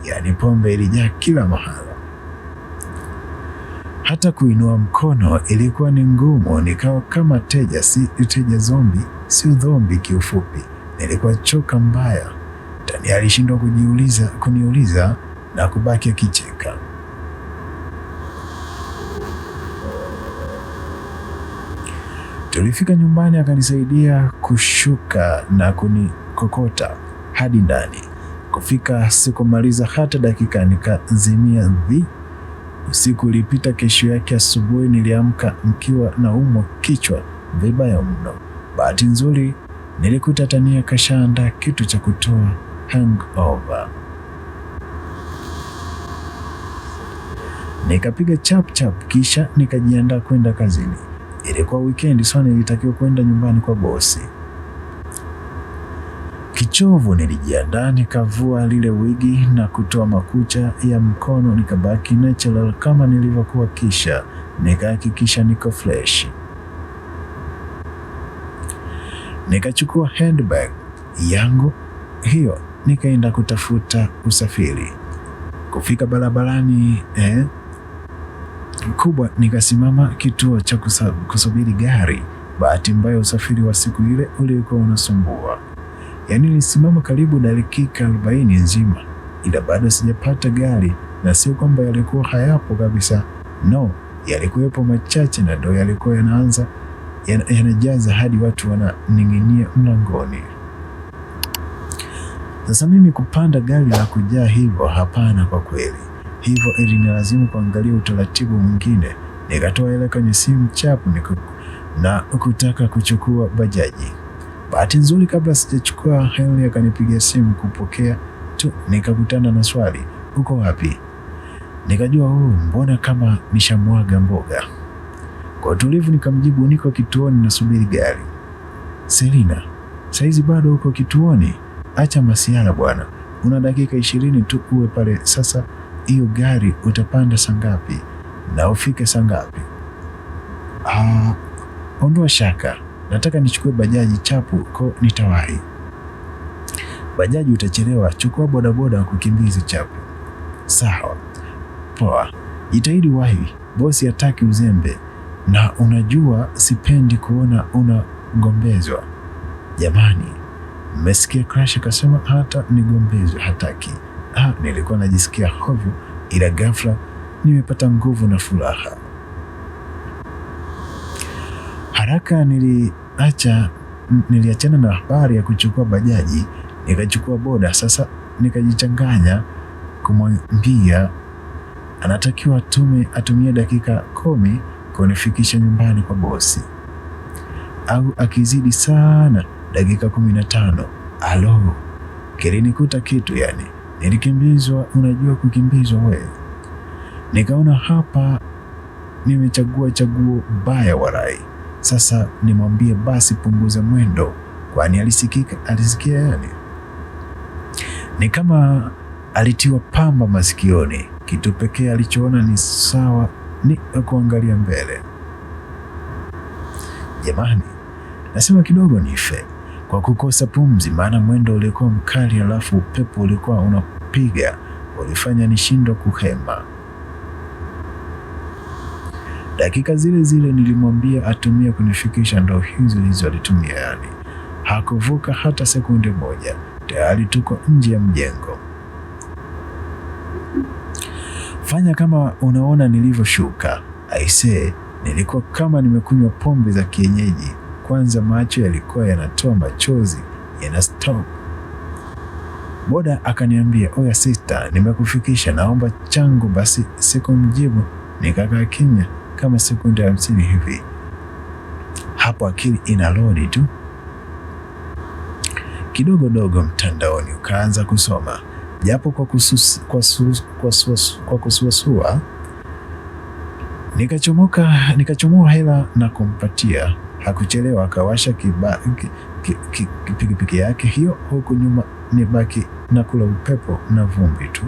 yaani pombe ilijaa kila mahala. Hata kuinua mkono ilikuwa ni ngumu, nikawa kama teja, si teja zombi, si zombi kiufupi. Nilikuwa choka mbaya. Tania alishindwa kuniuliza na kubaki akicheka. Tulifika nyumbani, akanisaidia kushuka na kunikokota hadi ndani. Kufika sikumaliza hata dakika, nikazimia Usiku ulipita. Kesho yake asubuhi niliamka mkiwa na umwa kichwa vibaya mno. Bahati nzuri nilikuta Tania kashaandaa kitu cha kutoa hangover. Nikapiga chap kisha nikajiandaa kwenda kazini. Ilikuwa weekend, so nilitakiwa kwenda nyumbani kwa bosi. Kichovu nilijiandaa, nikavua lile wigi na kutoa makucha ya mkono, nikabaki natural kama nilivyokuwa, kisha nikahakikisha niko fresh. Nikachukua handbag yangu hiyo, nikaenda kutafuta usafiri. Kufika barabarani kubwa, nikasimama kituo cha kusubiri gari. Bahati mbaya usafiri wa siku ile ulikuwa unasumbua. Yaani nilisimama karibu dakika 40 nzima, ila bado sijapata gari. Na sio kwamba yalikuwa hayapo kabisa, no, yalikuwepo machache, na ndo yalikuwa yanajaza hadi watu wananing'inia mlangoni. Sasa mimi kupanda gari la kujaa hivyo, hapana kwa kweli. Hivyo ilinilazimu kuangalia utaratibu mwingine. Nikatoa hela kwenye simu chapu na kutaka kuchukua bajaji. Bahati nzuri, kabla sijachukua hela akanipigia simu kupokea tu, nikakutana na swali, uko wapi? Nikajua mbona kama nishamwaga mboga. Kwa utulivu nikamjibu, niko kituoni nasubiri gari. Selina, saizi bado uko kituoni? Acha masiara bwana, una dakika 20 tu uwe pale. Sasa hiyo gari utapanda saa ngapi na ufike saa ngapi? Ondoa shaka, nataka nichukue bajaji chapu ko nitawahi. Bajaji utachelewa, chukua bodaboda kukimbiza chapu. Sawa, poa, jitahidi wahi, bosi hataki uzembe, na unajua sipendi kuona unagombezwa. Jamani, mmesikia Crash akasema hata nigombezwe hataki. Nilikuwa najisikia hovyo, ila ghafla nimepata nguvu na furaha. Haraka niliachana na habari ya kuchukua bajaji. Nikachukua boda sasa, nikajichanganya kumwambia anatakiwa atumie dakika 10 kunifikisha nyumbani kwa bosi, au akizidi sana dakika 15. Alo, kilinikuta kitu yani, nilikimbizwa. Unajua kukimbizwa wewe. Nikaona hapa nimechagua chaguo baya warai. Sasa nimwambie basi punguza mwendo, kwani alisikia yani. Ni kama alitiwa pamba masikioni. Kitu pekee alichoona ni sawa ni kuangalia mbele. Jamani, nasema kidogo nife kwa kukosa pumzi, maana mwendo ulikuwa mkali, alafu upepo ulikuwa unapiga, ulifanya nishindwe kuhema. Dakika zile zile nilimwambia atumie kunifikisha, ndo hizo alitumia yani. Hakuvuka hata sekunde moja, tayari tuko nje ya mjengo. Fanya kama unaona nilivyoshuka. Aisee, nilikuwa kama nimekunywa pombe za kienyeji. Kwanza macho yalikuwa yanatoa machozi, yana stop. Boda akaniambia, oya sister, nimekufikisha, naomba changu basi. Sikumjibu, nikakaa kimya kama sekunde 50 hivi. Hapo akili inalodi tu kidogo dogo, mtandaoni ukaanza kusoma, japo kwa kusuasua. Nikachomoa hela na kumpatia. Hakuchelewa, akawasha pikipiki yake hiyo, huku nyuma nibaki na kula upepo na vumbi tu.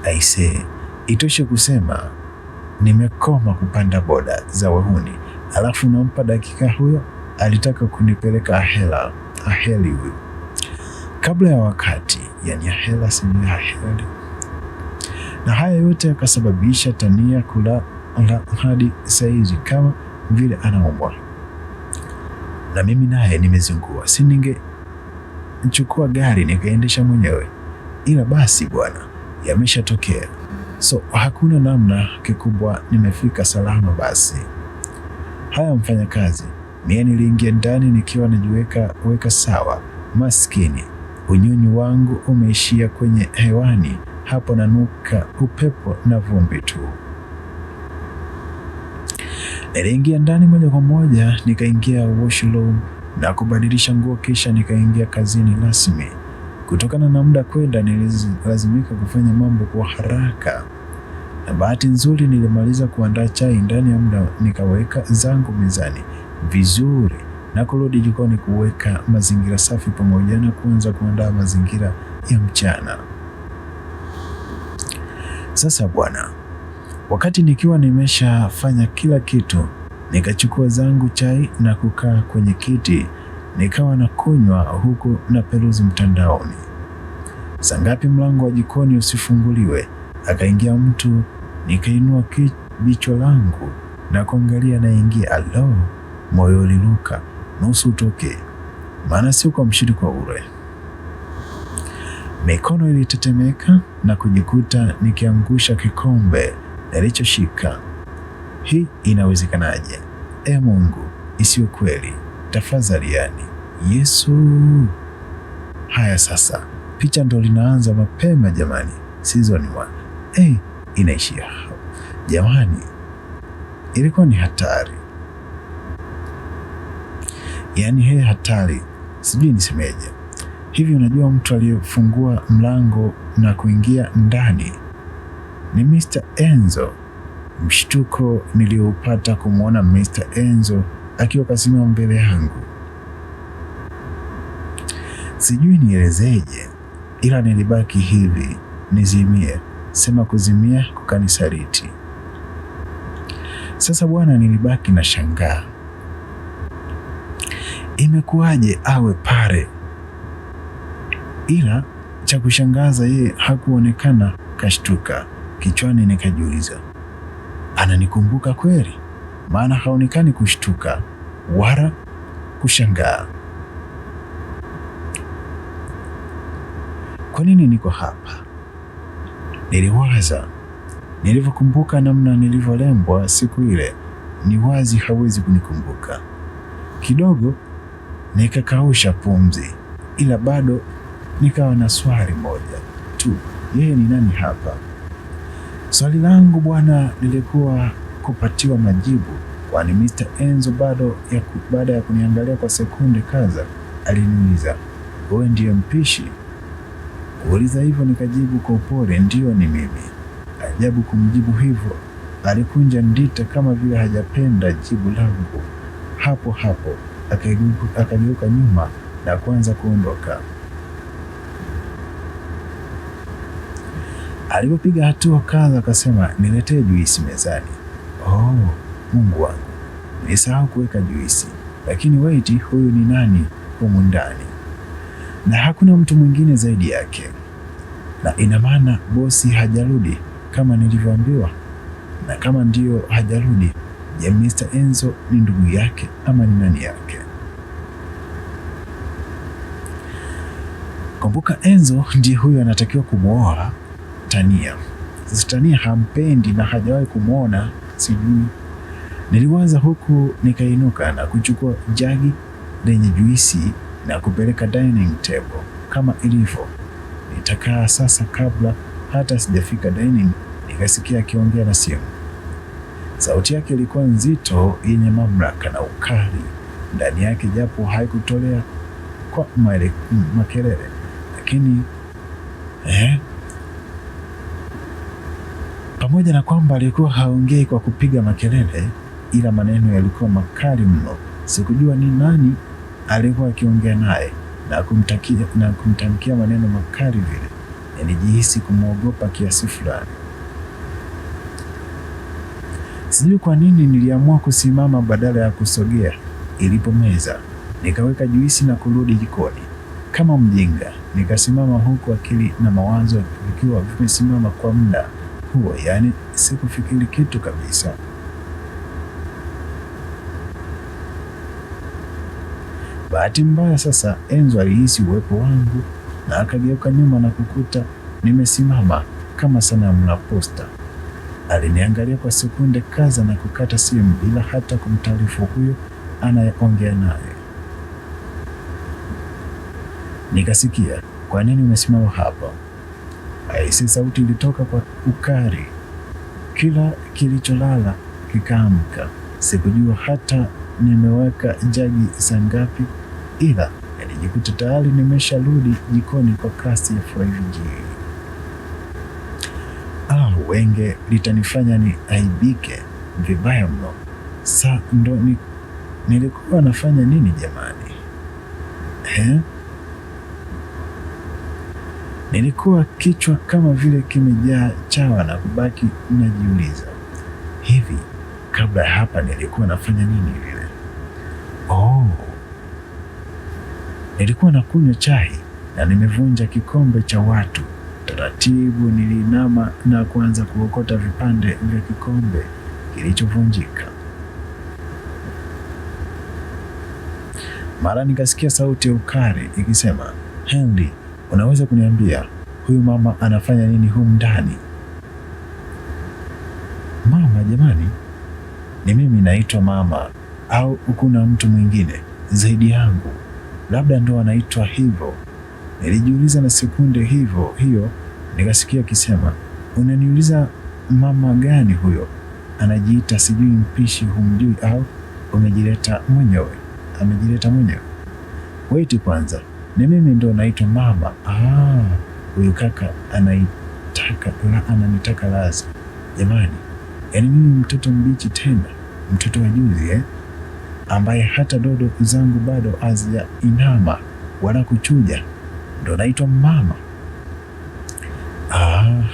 Aise, itoshe kusema nimekoma kupanda boda za wahuni. Alafu nampa dakika huyo, alitaka kunipeleka aheli huyo kabla ya wakati, yani ahela sijui aheli. Na haya yote yakasababisha Tania kula hadi saizi kama vile anaumwa, na mimi naye nimezingua. Si ningechukua gari nikaendesha mwenyewe, ila basi bwana, yameshatokea, so hakuna namna. Kikubwa nimefika salama basi. Haya mfanyakazi, mimi niliingia ndani nikiwa najiweka sawa. Maskini, unyunyu wangu umeishia kwenye hewani. Hapo nanuka upepo na vumbi tu. Niliingia ndani moja kwa moja, nikaingia washroom na kubadilisha nguo, kisha nikaingia kazini rasmi. Kutokana na muda kwenda, nililazimika kufanya mambo kwa haraka, na bahati nzuri nilimaliza kuandaa chai ndani ya muda. Nikaweka zangu mezani vizuri na kurudi jikoni kuweka mazingira safi, pamoja na kuanza kuandaa mazingira ya mchana. Sasa bwana, wakati nikiwa nimeshafanya kila kitu, nikachukua zangu chai na kukaa kwenye kiti, nikawa na kunywa huku na peruzi mtandaoni. Saa ngapi mlango wa jikoni usifunguliwe, akaingia mtu. Nikainua bicho langu na kuangalia naingia. Alo, moyo uliruka nusu utoke, maana si kwa mshindi kwa ure. Mikono ilitetemeka na kujikuta nikiangusha kikombe nilichoshika. Hii inawezekanaje? Mungu, isiyo kweli tafadhali, yani Yesu. Haya sasa, picha ndo linaanza mapema jamani. Season 1 inaishia jamani. Ilikuwa ni hatari, yani hatari, sijui nisemeje. Hivi unajua mtu aliyefungua mlango na kuingia ndani ni Mr. Enzo. Mshtuko niliopata kumwona Mr. Enzo akiwa kasimama mbele yangu, sijui nielezeje, ila nilibaki hivi nizimie. Sema kuzimia kukanisaliti. Sasa bwana, nilibaki na shangaa, imekuwaje awe pale? Ila cha kushangaza, yeye hakuonekana. Kashtuka kichwani, nikajiuliza ananikumbuka kweli? Maana haonekani kushtuka wala kushangaa. Kwa nini niko hapa? Niliwaza. Nilivyokumbuka namna nilivyolembwa siku ile, ni wazi hawezi kunikumbuka. Kidogo nikakausha pumzi, ila bado nikawa na swali moja tu, yeye ni nani hapa? Swali langu bwana lilikuwa kupatiwa majibu, kwani Mr. Enzo baada ya kuniangalia kwa sekunde kadhaa aliniuliza, wewe ndiye mpishi? Kuuliza hivyo nikajibu kwa upole, ndiyo ni mimi. Ajabu kumjibu hivyo, alikunja ndita kama vile hajapenda jibu langu. Hapo hapo akageuka nyuma na kuanza kuondoka. Alipopiga hatua kadha akasema, niletee juisi mezani. Oh, Mungu wangu, nilisahau kuweka juisi. Lakini wait, huyu ni nani humu ndani? Na hakuna mtu mwingine zaidi yake. Na ina maana bosi hajarudi kama nilivyoambiwa? Na kama ndio hajarudi, je, Mr. Enzo ni ndugu yake ama ni nani yake? Kumbuka Enzo ndiye huyo anatakiwa kumwoa Tania. Sasa Tania hampendi na hajawahi kumwona, sijui. Niliwaza huku nikainuka na kuchukua jagi lenye juisi na kupeleka dining table kama ilivyo. Nitakaa sasa. Kabla hata sijafika dining, nikasikia akiongea na simu. Sauti yake ilikuwa nzito, yenye mamlaka na ukali ndani yake, japo haikutolea kwa makelele, lakini pamoja na kwamba alikuwa haongei kwa kupiga makelele, ila maneno yalikuwa makali mno. Sikujua ni nani alikuwa akiongea naye na kumtamkia maneno makali vile. Nilijihisi kumwogopa kiasi fulani. Sijui kwa nini niliamua kusimama badala ya kusogea ilipo meza. Nikaweka juisi na kurudi jikoni kama mjinga. Nikasimama huku akili na mawazo vikiwa vimesimama kwa muda huo, yaani sikufikiri kitu kabisa. Bahati mbaya sasa Enzo alihisi uwepo wangu na akageuka nyuma na kukuta nimesimama kama sanamu la posta. Aliniangalia kwa sekunde kadhaa na kukata simu bila hata kumtaarifu huyo anayeongea naye. Nikasikia, kwa nini umesimama hapa? Aisi, sauti ilitoka kwa ukali. Kila kilicholala kikaamka. Sikujua hata nimeweka jagi saa ngapi, ila nilijikuta tayari nimesharudi jikoni kwa kasi ya 5G. Wenge litanifanya ni aibike vibaya mno. Ndo nilikuwa nafanya nini jamani? Nilikuwa kichwa kama vile kimejaa chawa na kubaki najiuliza, hivi kabla ya hapa nilikuwa nafanya nini vile? Nilikuwa nakunywa chai na nimevunja kikombe cha watu. Taratibu nilinama na kuanza kuokota vipande vya kikombe kilichovunjika. Mara nikasikia sauti ya ukali ikisema, Henry, unaweza kuniambia huyu mama anafanya nini humu ndani? Mama jamani? Ni mimi naitwa mama au kuna mtu mwingine zaidi yangu? Labda ndo anaitwa hivyo. Nilijiuliza na sekunde hiyo nikasikia akisema, unaniuliza mama gani huyo? Anajiita sijui mpishi, humjui au amejileta mwenyewe? Wait kwanza, ni mimi ndo naitwa mama? Huyu kaka ananitaka lazi. Jamani, yaani mimi mtoto mbichi, tena mtoto wa juzi ambaye hata dodo zangu bado hazijainama wala kuchuja, ndo naitwa mama?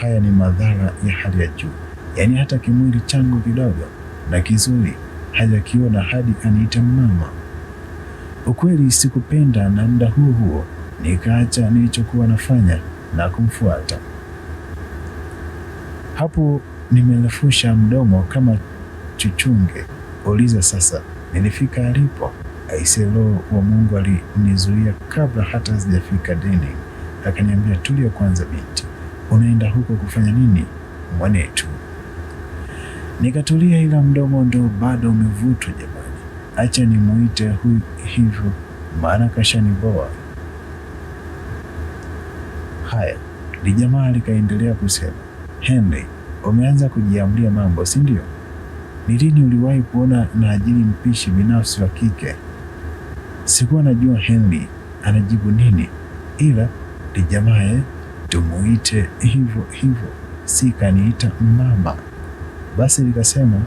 Haya ni madhara ya hali ya juu. Yaani hata kimwili changu kidogo na kizuri hajakiona hadi aniita mama. Ukweli sikupenda, na muda huo nikaacha nilichokuwa nafanya na kumfuata. Hapo nimelefusha mdomo kama chuchunge. Uliza sasa nilifika alipo. Aiselo wa Mungu alinizuia kabla hata sijafika dining. Akaniambia, tulia kwanza binti, unaenda huko kufanya nini mwanetu? Nikatulia, ila mdomo ndo bado umevutwa jamani. acha nimuite huyu hivyo, maana kashaniboa. Haya, lijamaa likaendelea kusema, Henry, umeanza kujiamulia mambo, si ndio? Ni lini uliwahi kuona na ajili mpishi binafsi wa kike? Sikuwa najua Henry anajibu nini, ila lijamaa tumuite hivyo hivyo, si kaniita mama. Basi likasema,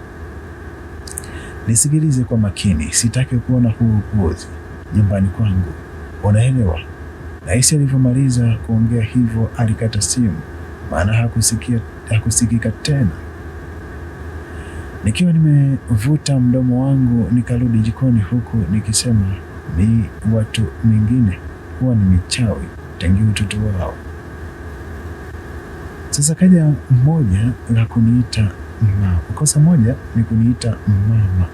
nisikilize kwa makini, sitaki kuona huu upuuzi nyumbani kwangu, unaelewa? Rais alivyomaliza kuongea hivyo alikata simu, maana hakusikika tena. Nikiwa nimevuta mdomo wangu nikarudi jikoni, huku nikisema ni watu mingine huwa ni michawi tangu utoto wao. Sasa kaja mmoja la kuniita mama. Kosa moja ni kuniita mama,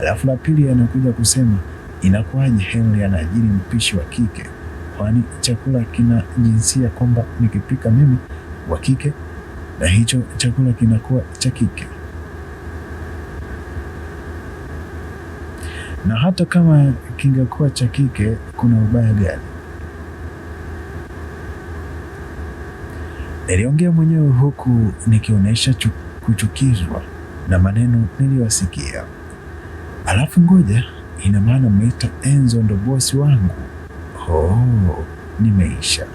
alafu la pili anakuja kusema inakuwaje Henry anaajiri mpishi wa kike, kwani chakula kina jinsia kwamba nikipika mimi wa kike na hicho chakula kinakuwa cha kike. Na hata kama kingekuwa cha kike, kuna ubaya gani? Niliongea mwenyewe huku nikionyesha kuchukizwa na maneno niliyosikia. Alafu ngoja, ina maana Mr. Enzo ndo bosi wangu? Oh, nimeisha.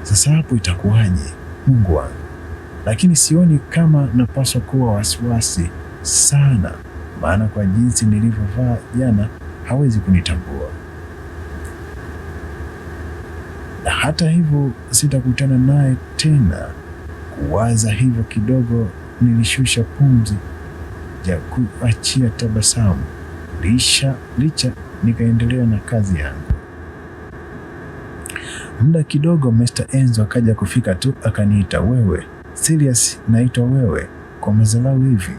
Sasa hapo itakuwaje, Mungu wangu? Lakini sioni kama napaswa kuwa wasiwasi sana, maana kwa jinsi nilivyovaa jana hawezi kunitambua. Na hata hivyo sitakutana naye tena. Kuwaza hivyo kidogo, nilishusha pumzi ya kuachia tabasamu. Licha nikaendelea na kazi yangu. Muda kidogo Mr. Enzo akaja kufika tu, akaniita, wewe serious? Naitwa wewe kwa madharau hivi?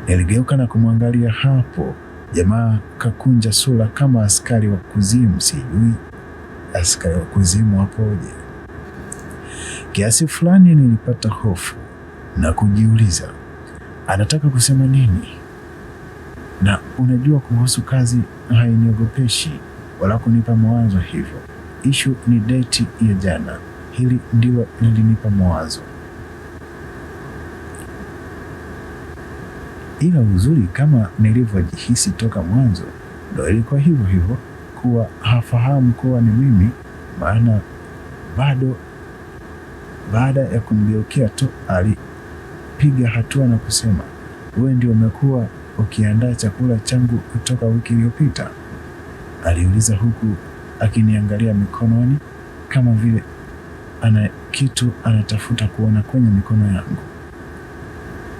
Niligeuka na kumwangalia. Hapo jamaa kakunja sura kama askari wa kuzimu. Sijui askari wa kuzimu hapoje. Kiasi fulani nilipata hofu na kujiuliza anataka kusema nini. Na unajua, kuhusu kazi hainiogopeshi wala kunipa mawazo hivyo. Ishu ni date ya jana, hili ndilo lilinipa mawazo. Ila uzuri, kama nilivyojihisi toka mwanzo, ndo ilikuwa hivyo hivyo, kuwa hafahamu kuwa ni mimi. Maana bado baada ya kumgeukia tu alipiga hatua na kusema, wewe ndio umekuwa ukiandaa chakula changu kutoka wiki iliyopita? Aliuliza huku akiniangalia mikononi kama vile ana kitu anatafuta kuona kwenye mikono yangu.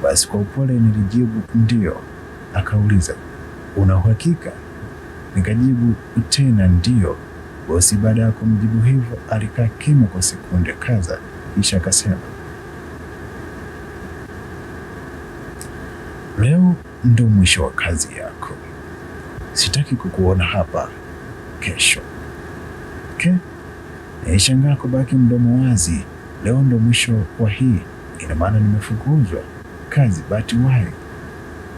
Basi kwa upole nilijibu ndio. Akauliza, una uhakika? Nikajibu tena ndio. Bosi baada ya kumjibu hivyo alikaa kimya kwa sekunde kadhaa, kisha akasema, leo ndo mwisho wa kazi yako, sitaki kukuona hapa kesho. Nilishangaa kubaki mdomo wazi. Leo ndo mwisho wa hii? Ina maana nimefukuzwa kazi? But why?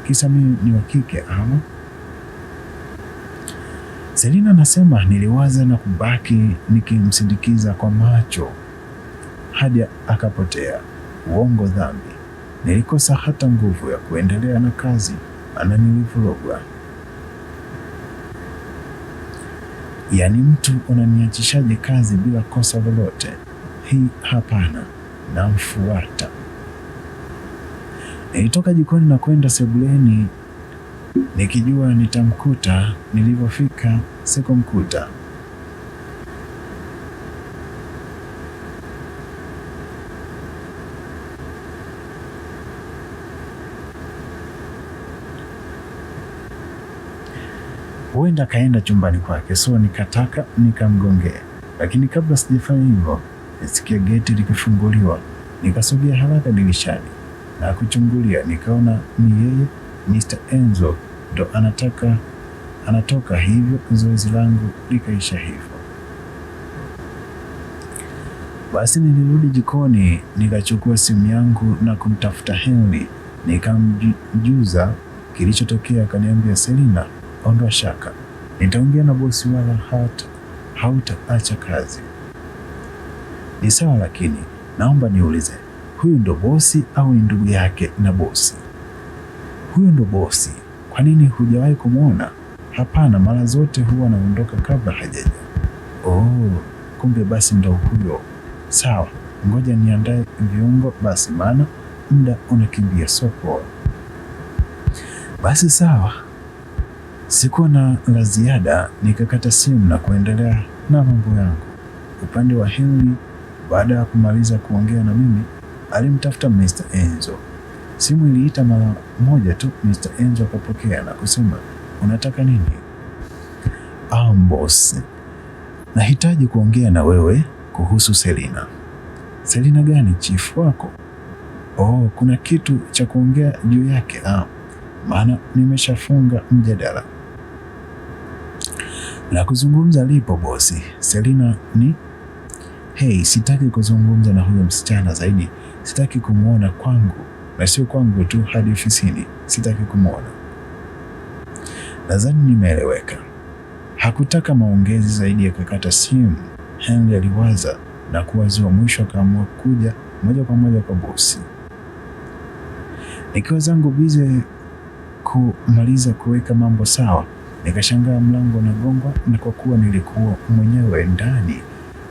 Kisa mimi ni wa kike ama? Selina anasema, niliwaza na kubaki nikimsindikiza kwa macho hadi akapotea. Uongo dhambi. Nilikosa hata nguvu ya kuendelea na kazi, maana nilivurugwa. Yaani mtu unaniachishaje kazi bila kosa lolote? Hii hapana. Namfuata. Nilitoka jikoni na kwenda sebuleni nikijua nitamkuta. Nilivyofika sikumkuta. Huenda kaenda chumbani kwake, so nikataka nikamgongea, lakini kabla sijafanya hivyo nisikia geti likifunguliwa. Nikasogea haraka dirishani na kuchungulia, nikaona ni yeye Mr. Enzo ndo anatoka. Hivyo zoezi langu likaisha hivyo. Basi nilirudi jikoni nikachukua simu yangu na kumtafuta Henry, nikamjuza kilichotokea. Akaniambia, Selina, ondoa shaka, nitaongea na bosi wala hautaacha kazi. Ni sawa, lakini naomba niulize, huyu ndo bosi au ni ndugu yake na bosi? Huyu ndo bosi. Kwa nini hujawahi kumwona? Hapana, mara zote huwa anaondoka kabla hajaja. Oh, kumbe basi ndo huyo. Sawa, ngoja niandae viungo basi, maana muda unakimbia soko. Basi sawa. Sikuwa na la ziada, nikakata simu na kuendelea na mambo yangu. Upande wa Henry, baada ya kumaliza kuongea na mimi, alimtafuta Mr. Enzo. Simu iliita mara moja tu. Mr. Enzo akapokea na kusema, unataka nini? Boss, nahitaji kuongea na wewe kuhusu Selina. Selina gani? Chief wako? Oh, kuna kitu cha kuongea juu yake. Maana nimeshafunga mjadala. La kuzungumza lipo bosi. Selina ni hey, sitaki kuzungumza na huyo msichana zaidi. Sitaki kumwona kwangu, na sio kwangu tu, hadi ofisini sitaki kumwona. Nadhani nimeeleweka. Hakutaka maongezi zaidi, akakata simu. Henry aliwaza na kuwazua, mwisho akaamua kuja moja kwa moja kwa bosi. Nikiwa zangu bize kumaliza kuweka mambo sawa, nikashangaa mlango unagongwa, na kwa kuwa nilikuwa mwenyewe ndani,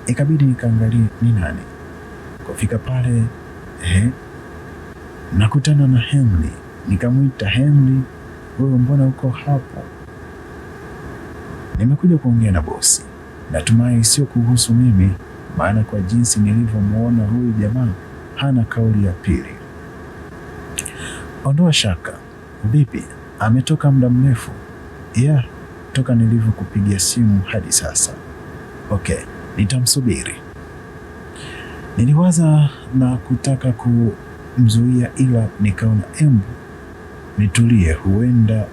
ikabidi nikaangalie ni nani. Kufika pale, nakutana na Henry. Nikamwita, Henry, wewe mbona uko hapo? Nimekuja kuongea na bosi. Natumai sio kuhusu mimi, maana kwa jinsi nilivyomuona huyu jamaa hana kauli ya pili. Ondoa shaka. Vipi, ametoka muda mrefu? Yeah, toka nilivyokupigia simu hadi sasa. Okay, nitamsubiri. Niliwaza na kutaka kumzuia, ila nikaona nitulie, huenda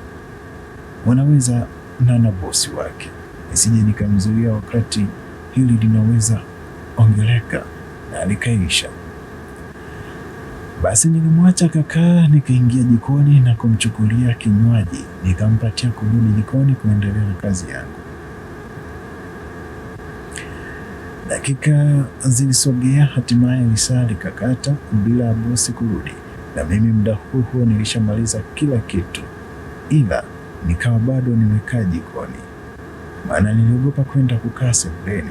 wanaweza na bosi wake, nisije nikamzuia wakati hili linaweza ongeleka na likaisha. Basi nilimwacha kakaa, nikaingia jikoni na kumchukulia kinywaji, nikampatia kurudi jikoni kuendelea na kazi yangu. Dakika zilisogea, hatimaye lisaa likakata bila bosi kurudi, na mimi muda huo nilishamaliza kila kitu, ila nikawa bado nimekaa jikoni, maana niliogopa kwenda kukaa sebuleni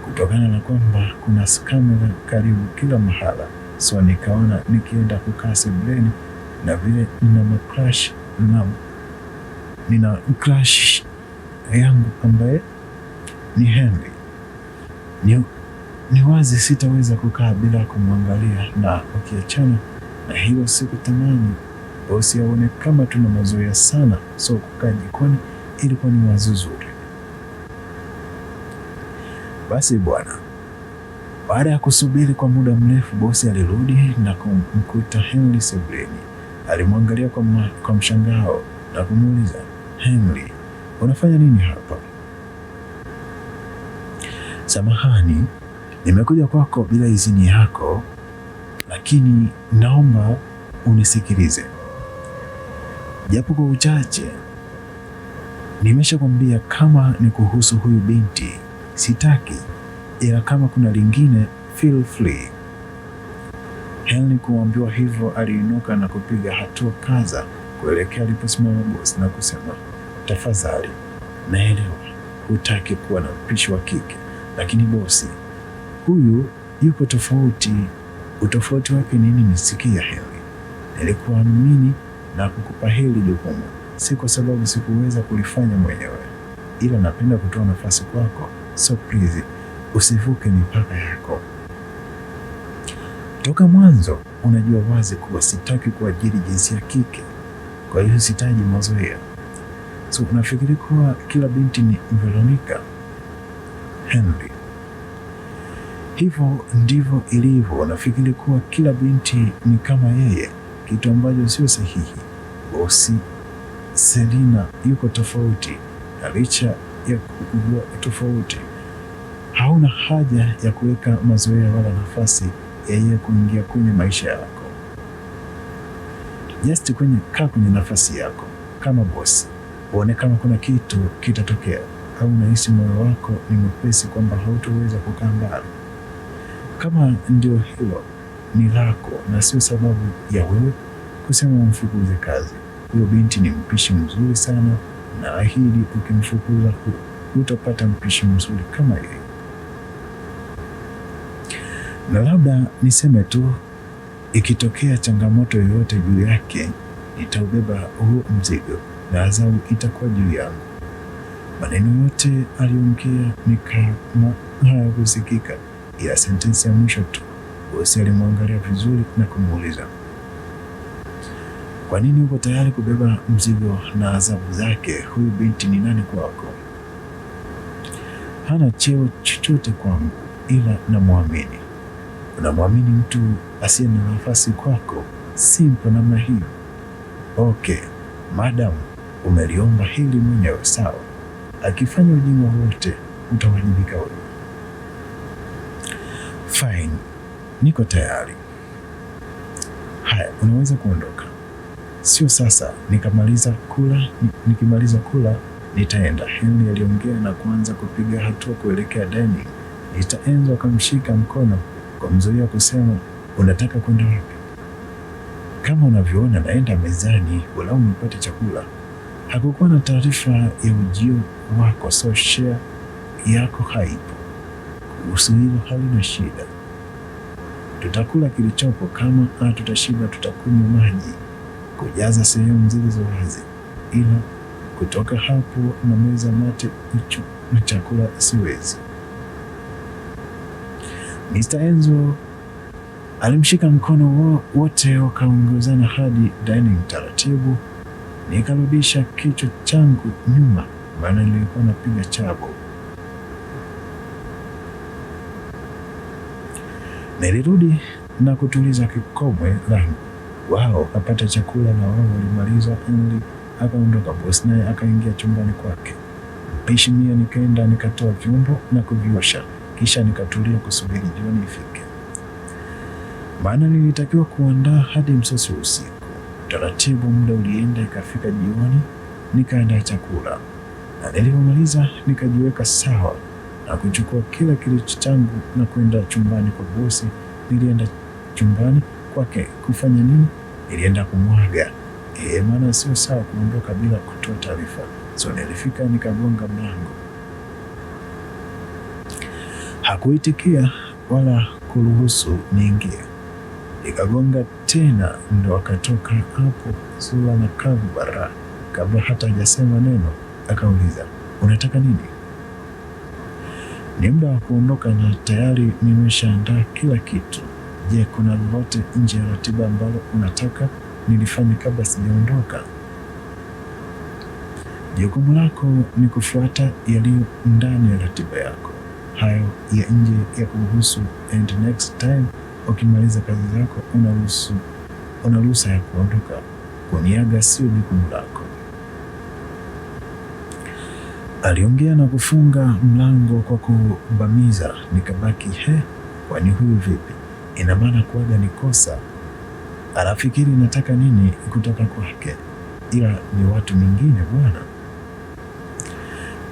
kutokana na kwamba kuna kamera karibu kila mahala. So nikaona nikienda kukaa sebuleni, na vile nina crush yangu ambaye ni Henry, ni wazi sitaweza kukaa bila kumwangalia, na ukiachana na hilo sikutamani bosi aone kama tuna mazoea sana. So kukaa jikoni ilikuwa ni wazo zuri. Basi bwana, baada ya kusubiri kwa muda mrefu, bosi alirudi na kumkuta Henry sebuleni. Alimwangalia kwa mshangao na kumuuliza, Henry, unafanya nini hapa? Samahani, nimekuja kwako bila idhini yako, lakini naomba unisikilize japo kwa uchache. Nimeshakwambia kama ni kuhusu huyu binti sitaki, ila kama kuna lingine feel free. Henry kuambiwa hivyo aliinuka na kupiga hatua kadha kuelekea aliposimama bosi na kusema, tafadhali, naelewa hutaki kuwa na mpishi wa kike, lakini bosi, huyu yuko tofauti. Utofauti wake nini? Nisikia Henry, nilikuamini na kukupa hili jukumu, si kwa sababu sikuweza kulifanya mwenyewe, ila napenda kutoa nafasi kwako. So please, usivuke mipaka yako. Toka mwanzo unajua wazi kuwa sitaki kuajiri jinsia ya kike, kwa hiyo sitaji mazoea. So unafikiri kuwa kila binti ni Veronica? Henry, hivyo ndivyo ilivyo. Unafikiri kuwa kila binti ni kama yeye, kitu ambacho sio sahihi. Bosi, Selina yuko tofauti, na licha ya kukua tofauti, hauna haja ya kuweka mazoea wala nafasi ya yeye kuingia kwenye maisha yako. Just kaa kwenye nafasi yako. kama bosi, uone kama kuna kitu kitatokea, au unahisi moyo wako ni mwepesi kwamba hautoweza kukaa mbali. Kama ndio hilo ni lako na sio sababu ya wewe kusema umfukuze kazi, huyo binti ni mpishi mzuri sana, na ahidi ukimfukuza utapata mpishi mzuri kama yeye. Na labda niseme tu, ikitokea changamoto yoyote juu yake, nitaubeba huo mzigo na adhabu itakuwa juu yangu. Maneno yote aliongea ni kama hayakusikika, ila sentensi ya mwisho tu bosi alimwangalia vizuri na kumuuliza, kwa nini uko tayari kubeba mzigo na adhabu zake? Huyu binti ni nani kwako? Hana cheo chochote kwangu, ila namwamini. Unamwamini mtu asiye na nafasi kwako? Simple namna hiyo. Okay, madam, umeliomba hili mwenyewe, sawa. Akifanya ujinga wote utawajibika wewe. Fine, niko tayari. Haya, unaweza kuondoka. Sio sasa, nikimaliza kula nitaenda. Henry aliongea na kuanza kupiga hatua kuelekea dining. Enzo akamshika mkono kumzuia kusema, unataka kwenda wapi? Kama unavyoona naenda mezani, wala umepata chakula. Hakukuwa na taarifa ya ujio wako, so share yako haipo. Kuhusu hilo halina shida, tutakula kilichopo. Kama tutashiba tutakunywa maji kujaza sehemu zilizo wazi, ila kutoka hapo na meza mate na chakula siwezi. Mr. Enzo alimshika mkono, wote wakaongozana hadi dining. Taratibu nikarudisha kichwa changu nyuma, maana nilikuwa napiga chabo. Nilirudi na kutuliza kikomwe langu. Wao akapata chakula na wao walimaliza. Henry akaondoka, boss naye akaingia chumbani kwake. Mpishi mia nikaenda nikatoa vyombo na kuviosha, kisha nikatulia kusubiri jioni ifike, maana nilitakiwa kuandaa hadi msosi usiku. Taratibu muda ulienda, ikafika jioni, nikaandaa chakula na nilipomaliza nikajiweka sawa na kuchukua kila kilicho changu na kwenda chumbani kwa bosi. Nilienda chumbani kwake kufanya nini? Nilienda kumwaga, maana sio sawa kuondoka bila kutoa taarifa. So nilifika nikagonga mlango, hakuitikia wala kuruhusu niingie. Nikagonga tena, ndo akatoka hapo sura na kavu bara. Kabla hata hajasema neno akauliza, unataka nini? Ni muda wa kuondoka na tayari nimeshaandaa kila kitu. Je, kuna lolote nje ya ratiba ambalo unataka nilifanye kabla sijaondoka? Jukumu lako ni kufuata yaliyo ndani ya ratiba yako. Hayo ya nje ya kuhusu, and next time ukimaliza kazi zako una ruhusa ya kuondoka. Kuniaga sio jukumu lako. Aliongea na kufunga mlango kwa kubamiza. Nikabaki kwani huyu vipi? Ina maana kuaga ni kosa? Anafikiri nataka nini kutoka kwake? Ila ni watu mingine bwana.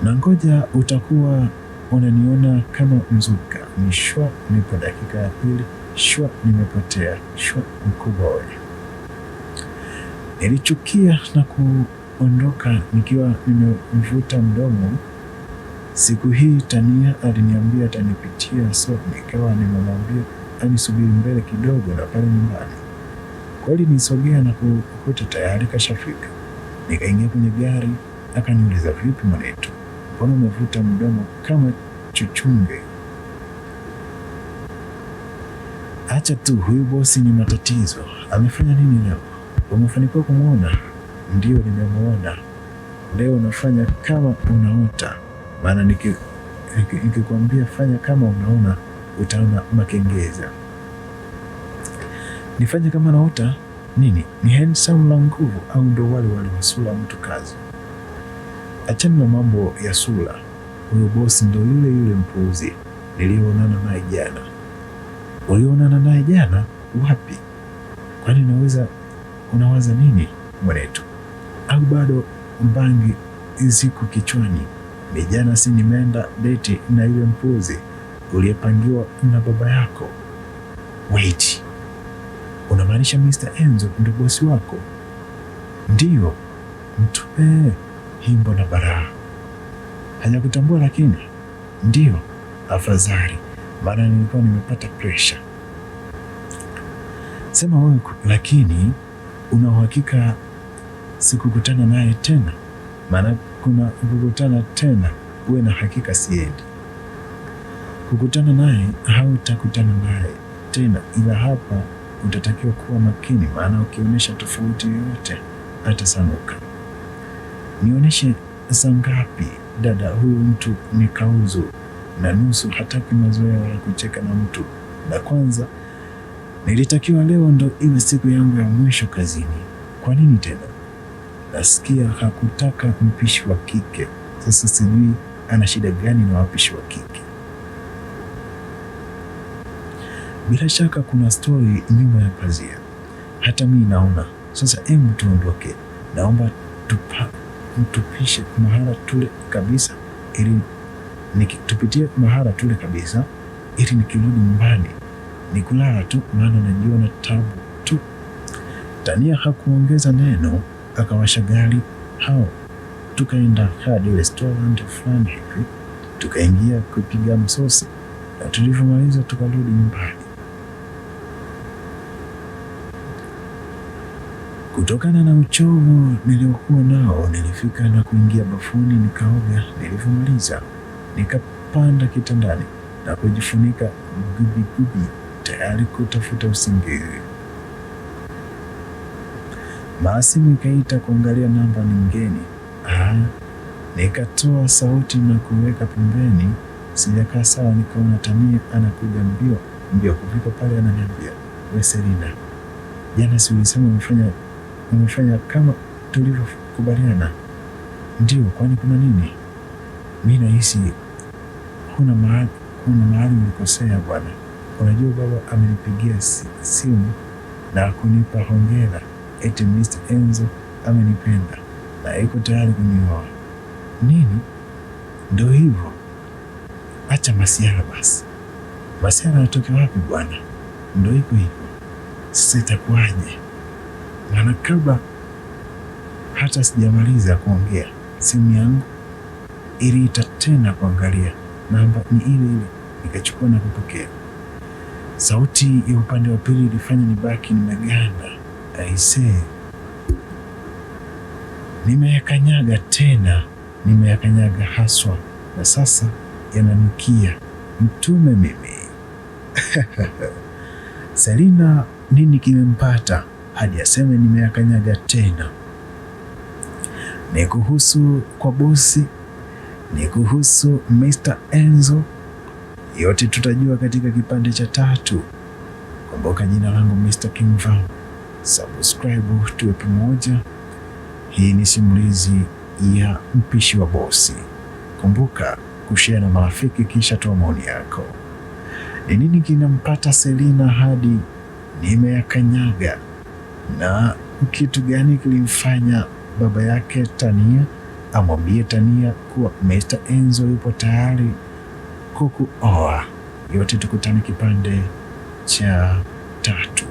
Na ngoja utakuwa unaniona kama mzuka. Ni shwa, nipo dakika ya pili, shwa nimepotea, shwa mkubwa wewe. Nilichukia na kuondoka nikiwa nimevuta mdomo. Siku hii Tania aliniambia atanipitia, so nikawa nimemwambia anisubiri mbele kidogo na pale nyumbani. Kweli nisogea na kukuta tayari kashafika. Nikaingia kwenye gari, akaniuliza, vipi mwanetu, mbona umevuta mdomo kama chuchunge? Acha tu, huyu bosi ni matatizo. Amefanya nini leo? Umefanikiwa kumwona? Ndio, nimemuona. Leo unafanya kama unaota, maana nikikwambia fanya kama unaona utaona makengeza. Nifanye kama naota nini? Ni handsome la nguvu au ndo wale wasula mtu kazi? Achana na mambo ya sura. Huyo bosi ndo yule mpuuzi nilionana naye jana. Ulionana naye jana? Wapi? Kwani unawaza nini mwanetu? au bado mbangi ziko kichwani? Jana si nimeenda date na yule mpuzi uliyepangiwa na baba yako? Wait, unamaanisha Mr. Enzo ndio bosi wako? Ndiyo. Mtupe himbo na baraa. Hajakutambua lakini? Ndiyo. Afadhali, maana nilikuwa nimepata pressure. Sema wewe, lakini una uhakika sikukutana naye tena? Maana kuna kukutana tena, uwe na hakika siendi. Kukutana naye hautakutana naye tena, ila hapa utatakiwa kuwa makini, maana ukionyesha tofauti yoyote atasanuka. Nionyeshe saa ngapi dada? Huyu mtu ni kauzu na nusu, hataki mazoea wala kucheka na mtu. Na kwanza nilitakiwa leo ndo iwe siku yangu ya mwisho kazini. Kwa nini tena? Nasikia hakutaka mpishi wa kike. Sasa sijui ana shida gani na wapishi wa kike. Bila shaka kuna stori nyuma ya pazia. Hata mimi naona. Sasa hebu tuondoke. Naomba tupishe mahala tule kabisa ili tupitie mahala tule kabisa ili nikirudi nyumbani ni kulala tu, maana najua na tabu tu. Tania hakuongeza neno, akawasha gari hao. Tukaenda hadi restaurant fulani hivi, tukaingia kupiga msosi, na tulivyomaliza tukarudi nyumbani. Kutokana na uchovu niliokuwa nao, nilifika na kuingia bafuni nikaoga. Nilivyomaliza nikapanda kitandani na kujifunika gubi tayari kutafuta usingizi. Maasimu ikaita kuangalia namba ni mgeni. Nikatoa sauti na kuweka pembeni. Sijakaa sawa, nikaona Tania anakuja mbio kufika pale, ananiambia, we Selina, jana si ulisema umefanya kama tulivyokubaliana? Ndio, kwani kuna nini? Mimi nahisi kuna mahali ulikosea bwana. Unajua baba amenipigia simu na kunipa hongera eti Mr. Enzo amenipenda na yuko tayari kunioa. Nini? Ndio hivyo. Acha masiara basi. Masiara yatoke wapi bwana? Ndio iko hivyo. Sasa itakuwaje? Maana kabla hata sijamaliza kuongea, simu yangu iliita tena kuangalia. Namba ni ile, nikachukua na kupokea. Sauti ya upande wa pili ilifanya nibaki nimeganda. Aisee, nimeyakanyaga tena, nimeyakanyaga haswa, na sasa yananukia mtume mimi. Selina, nini kimempata hadi aseme nimeyakanyaga tena? Ni kuhusu kwa bosi, ni kuhusu Mr. Enzo. Yote tutajua katika kipande cha 3. Kumbuka jina langu Mr. King Van. Subscribe tuwe pamoja. Hii ni simulizi ya mpishi wa bosi. Kumbuka kushare na marafiki, kisha toa maoni yako. Ni nini kinampata Selina hadi nimeyakanyaga? Na kitu gani kilimfanya baba yake Tania amwambie Tania kuwa Mr. Enzo yupo tayari kukuoa? Yote tukutane kipande cha 3.